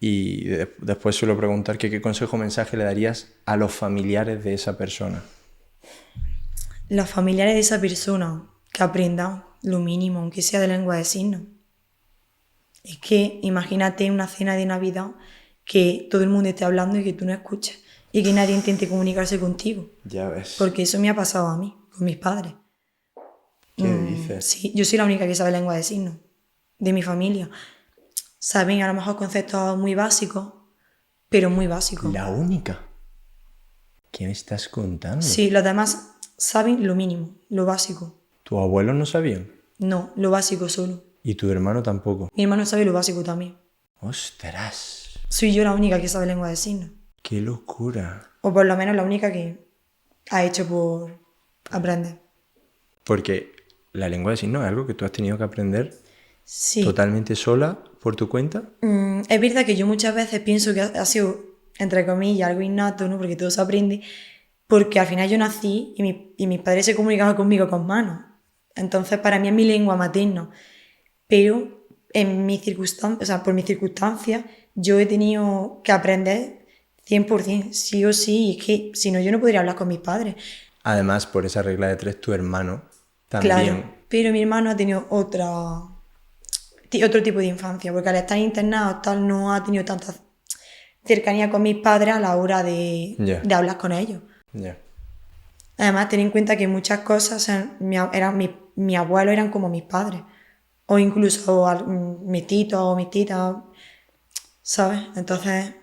Speaker 2: Y después suelo preguntar que qué consejo o mensaje le darías a los familiares de esa persona.
Speaker 1: los familiares de esa persona que aprendan lo mínimo, aunque sea de lengua de signos. Es que imagínate una cena de Navidad que todo el mundo esté hablando y que tú no escuches y que nadie intente comunicarse contigo.
Speaker 2: Ya ves.
Speaker 1: Porque eso me ha pasado a mí, con mis padres.
Speaker 2: ¿Qué dices?
Speaker 1: Sí, yo soy la única que sabe lengua de signos de mi familia. Saben a lo mejor conceptos muy básicos, pero muy básicos.
Speaker 2: La única. ¿Qué me estás contando?
Speaker 1: Sí, los demás saben lo mínimo, lo básico.
Speaker 2: ¿Tus abuelos no sabían?
Speaker 1: No, lo básico solo.
Speaker 2: ¿Y tu hermano tampoco?
Speaker 1: Mi hermano sabe lo básico también.
Speaker 2: ¡Ostras!
Speaker 1: Soy yo la única que sabe lengua de signos.
Speaker 2: ¡Qué locura!
Speaker 1: O por lo menos la única que ha hecho por aprender.
Speaker 2: Porque la lengua de signos es algo que tú has tenido que aprender
Speaker 1: Sí.
Speaker 2: totalmente sola, por tu cuenta.
Speaker 1: Es verdad que yo muchas veces pienso que ha sido, entre comillas, algo innato, ¿no? Porque todo se aprende. Porque al final yo nací y mis padres se comunicaban conmigo con manos. Entonces para mí es mi lengua materna. Pero en mis circunstancias, o sea, por mis circunstancias, yo he tenido que aprender 100%, sí o sí. Y es que si no, yo no podría hablar con mis padres.
Speaker 2: Además, por esa regla de tres, tu hermano también.
Speaker 1: Claro, pero mi hermano ha tenido otro tipo de infancia, porque al estar internado tal, no ha tenido tanta cercanía con mis padres a la hora de hablar con ellos.
Speaker 2: Ya.
Speaker 1: Además, ten en cuenta que muchas cosas, o sea, mi abuelo eran como mis padres, o incluso mis titos o mis titas, ¿sabes? Entonces,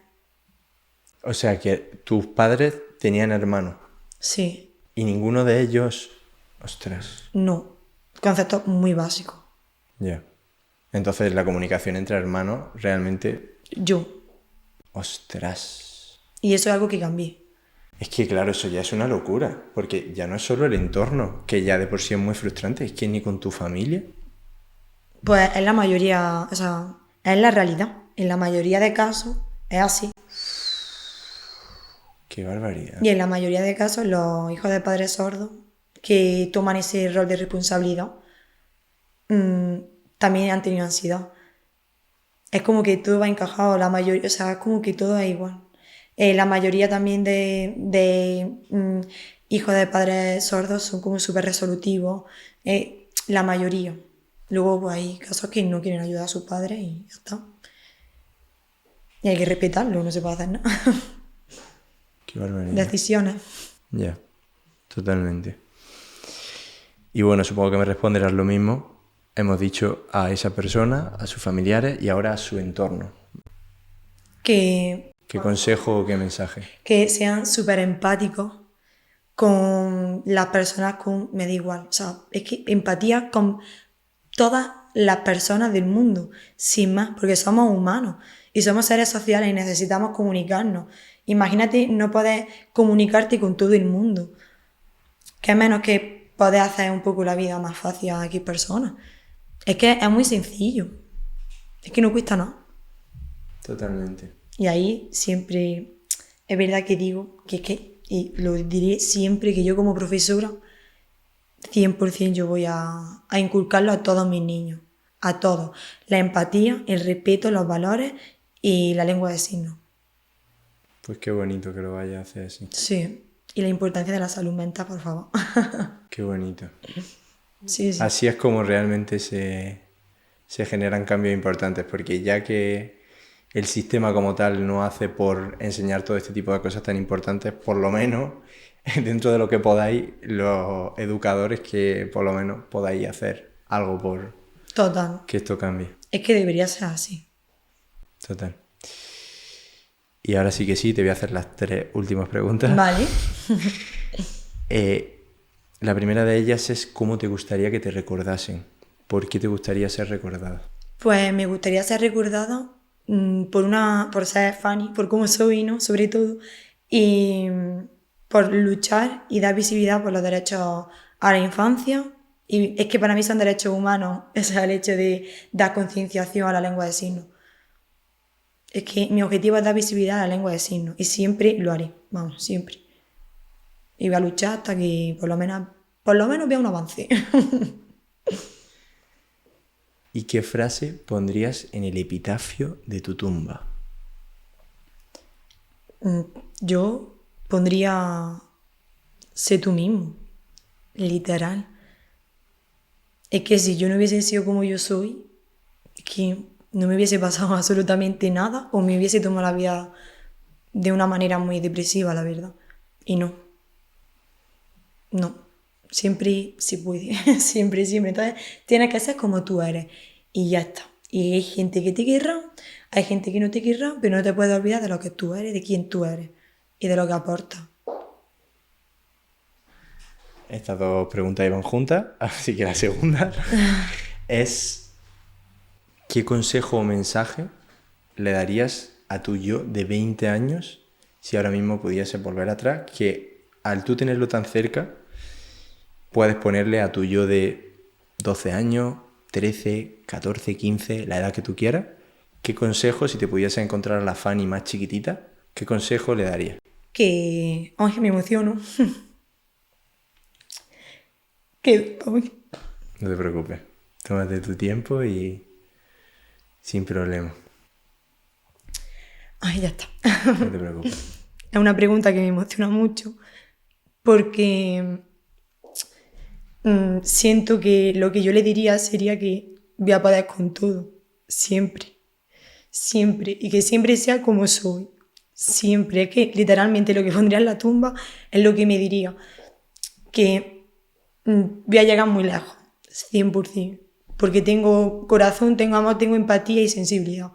Speaker 2: O sea que tus padres tenían hermanos
Speaker 1: sí,
Speaker 2: y ninguno de ellos... Ostras.
Speaker 1: no, conceptos muy básicos.
Speaker 2: Ya. Entonces la comunicación entre hermanos realmente...
Speaker 1: Yo,
Speaker 2: Ostras.
Speaker 1: y eso es algo que cambié.
Speaker 2: Es que claro, eso ya es una locura, porque ya no es solo el entorno, que ya de por sí es muy frustrante, es que ni con tu familia.
Speaker 1: Pues en la mayoría, o sea, es la realidad. En la mayoría de casos es así.
Speaker 2: Qué barbaridad.
Speaker 1: Y en la mayoría de casos los hijos de padres sordos que toman ese rol de responsabilidad también han tenido ansiedad. Es como que todo va encajado, la mayoría, o sea, es como que todo es igual. La mayoría también de hijos de padres sordos son como súper resolutivos. La mayoría. Luego pues, hay casos que no quieren ayudar a sus padres y ya está. Y hay que respetarlo, no se puede hacer nada.
Speaker 2: Qué barbaridad.
Speaker 1: Decisiones.
Speaker 2: Ya, totalmente. Y bueno, supongo que me responderás lo mismo. Hemos dicho a esa persona, a sus familiares y ahora a su entorno.
Speaker 1: Que
Speaker 2: ¿Qué consejo o qué mensaje?
Speaker 1: que sean súper empáticos con las personas con... Me da igual, o sea, es que empatía con todas las personas del mundo, sin más, porque somos humanos y somos seres sociales y necesitamos comunicarnos. Imagínate no poder comunicarte con todo el mundo. ¿Qué menos que poder hacer un poco la vida más fácil a X personas? Es que es muy sencillo, es que no cuesta nada.
Speaker 2: Totalmente.
Speaker 1: Y ahí siempre, es verdad que digo que es que, y lo diré siempre, que yo como profesora, 100% yo voy a inculcarlo a todos mis niños, a todos. La empatía, el respeto, los valores y la lengua de signos.
Speaker 2: Pues qué bonito que lo vaya a hacer así.
Speaker 1: Sí, y la importancia de la salud mental, por favor.
Speaker 2: Qué bonito.
Speaker 1: Sí, sí.
Speaker 2: Así es como realmente se generan cambios importantes, porque ya que el sistema como tal no hace por enseñar todo este tipo de cosas tan importantes, por lo menos dentro de lo que podáis, los educadores que por lo menos podáis hacer algo por
Speaker 1: Total.
Speaker 2: que esto cambie.
Speaker 1: Es que debería ser así.
Speaker 2: Total. Y ahora sí que sí, te voy a hacer las 3 últimas preguntas.
Speaker 1: Vale.
Speaker 2: La primera de ellas es cómo te gustaría que te recordasen. ¿Por qué te gustaría ser recordada?
Speaker 1: Pues me gustaría ser recordada por ser Fanny, por cómo soy, ¿no? Sobre todo, y por luchar y dar visibilidad por los derechos a la infancia. Y es que para mí son derechos humanos, o sea, el hecho de dar concienciación a la lengua de signos. Es que mi objetivo es dar visibilidad a la lengua de signos y siempre lo haré, vamos, siempre. Y voy a luchar hasta que por lo menos vea un avance.
Speaker 2: ¿Y qué frase pondrías en el epitafio de tu tumba?
Speaker 1: Yo pondría sé tú mismo. literal. Es que si yo no hubiese sido como yo soy, es que no me hubiese pasado absolutamente nada o me hubiese tomado la vida de una manera muy depresiva, la verdad. Y no. No. Siempre se puede. Siempre, siempre. Entonces tienes que ser como tú eres. Y ya está. Y hay gente que te querrá, hay gente que no te querrá, pero no te puedes olvidar de lo que tú eres, de quién tú eres y de lo que aportas.
Speaker 2: Estas dos preguntas iban juntas, así que la segunda es: ¿qué consejo o mensaje le darías a tu yo de 20 años si ahora mismo pudiese volver atrás? Que al tú tenerlo tan cerca, puedes ponerle a tu yo de 12 años, 13, 14, 15, la edad que tú quieras. ¿Qué consejo, si te pudiese encontrar a la Fanny más chiquitita, qué consejo le darías?
Speaker 1: Que... Ay, que me emociono. Que... Ay.
Speaker 2: No te preocupes, tómate tu tiempo y sin problema.
Speaker 1: Ay, ya está.
Speaker 2: No te preocupes.
Speaker 1: Es una pregunta que me emociona mucho porque siento que lo que yo le diría sería que voy a poder con todo, siempre, siempre, y que siempre sea como soy, siempre. Es que literalmente lo que pondría en la tumba es lo que me diría, que voy a llegar muy lejos, 100%, porque tengo corazón, tengo amor, tengo empatía y sensibilidad.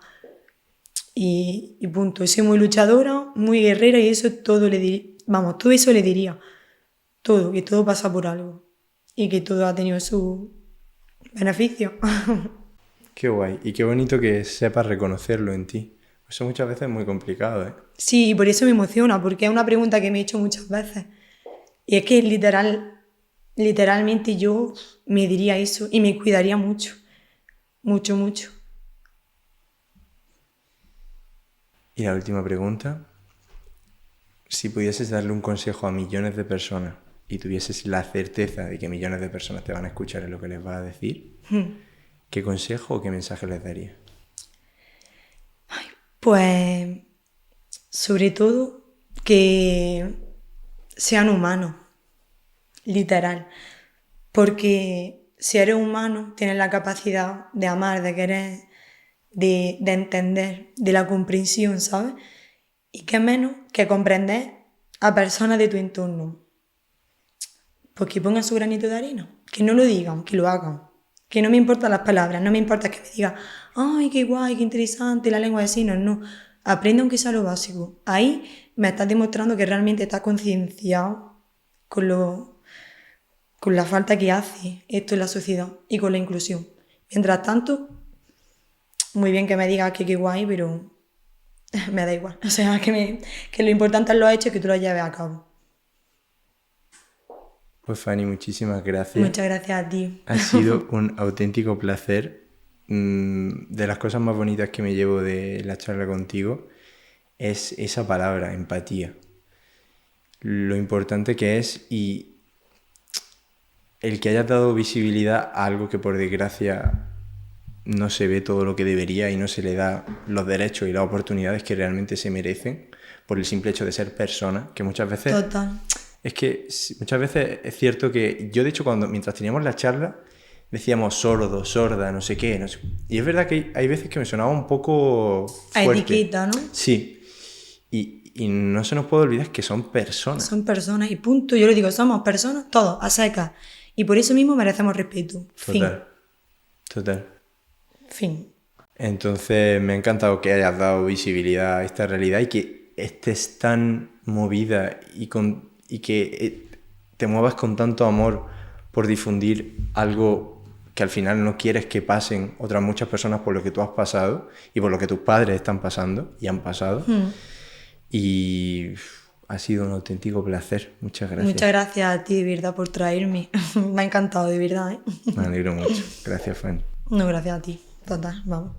Speaker 1: Y punto. Soy muy luchadora, muy guerrera y eso todo le diría. Vamos, todo eso le diría. Todo, que todo pasa por algo. Y que todo ha tenido su beneficio.
Speaker 2: Qué guay. Y qué bonito que sepas reconocerlo en ti. Eso muchas veces es muy complicado, ¿eh?
Speaker 1: Sí, y por eso me emociona, porque es una pregunta que me he hecho muchas veces. Y es que literalmente yo me diría eso y me cuidaría mucho. Mucho, mucho.
Speaker 2: Y la última pregunta: si pudieses darle un consejo a millones de personas y tuvieses la certeza de que millones de personas te van a escuchar en lo que les vas a decir, ¿qué consejo o qué mensaje les darías?
Speaker 1: Pues, sobre todo, que sean humanos, literal. Porque si eres humano, tienes la capacidad de amar, de querer, de entender, de la comprensión, ¿sabes? Y qué menos que comprender a personas de tu entorno. Pues que pongan su granito de arena, que no lo digan, que lo hagan. Que no me importan las palabras, no me importa que me digan, ay, qué guay, qué interesante la lengua de signos, no. Aprende aunque sea lo básico. Ahí me estás demostrando que realmente estás concienciado con la falta que hace esto en la sociedad y con la inclusión. Mientras tanto, muy bien que me digas que qué guay, pero me da igual. O sea, que lo importante es lo hecho y que tú lo lleves a cabo.
Speaker 2: Pues Fanny, muchísimas gracias.
Speaker 1: Muchas gracias a ti.
Speaker 2: Ha sido un auténtico placer. De las cosas más bonitas que me llevo de la charla contigo es esa palabra, empatía. Lo importante que es y el que hayas dado visibilidad a algo que por desgracia no se ve todo lo que debería y no se le da los derechos y las oportunidades que realmente se merecen por el simple hecho de ser persona, que muchas veces...
Speaker 1: Total.
Speaker 2: Es que muchas veces es cierto que yo, de hecho, mientras teníamos la charla, decíamos sordo, sorda, no sé qué, no sé. Y es verdad que hay veces que me sonaba un poco
Speaker 1: A
Speaker 2: fuerte.
Speaker 1: etiqueta, ¿no?
Speaker 2: Sí. Y no se nos puede olvidar que son personas.
Speaker 1: Son personas y punto. Yo le digo, somos personas, todos, a secas. Y por eso mismo merecemos respeto.
Speaker 2: Total. Total.
Speaker 1: Fin.
Speaker 2: Entonces me ha encantado que hayas dado visibilidad a esta realidad y que estés tan movida y que te muevas con tanto amor por difundir algo que al final no quieres que pasen otras muchas personas por lo que tú has pasado y por lo que tus padres están pasando y han pasado. Y ha sido un auténtico placer. Muchas gracias.
Speaker 1: Muchas gracias a ti, de verdad, por traerme. Me ha encantado, de verdad, ¿eh?
Speaker 2: Me alegro mucho. Gracias, Fanny.
Speaker 1: No, gracias a ti. Total, vamos.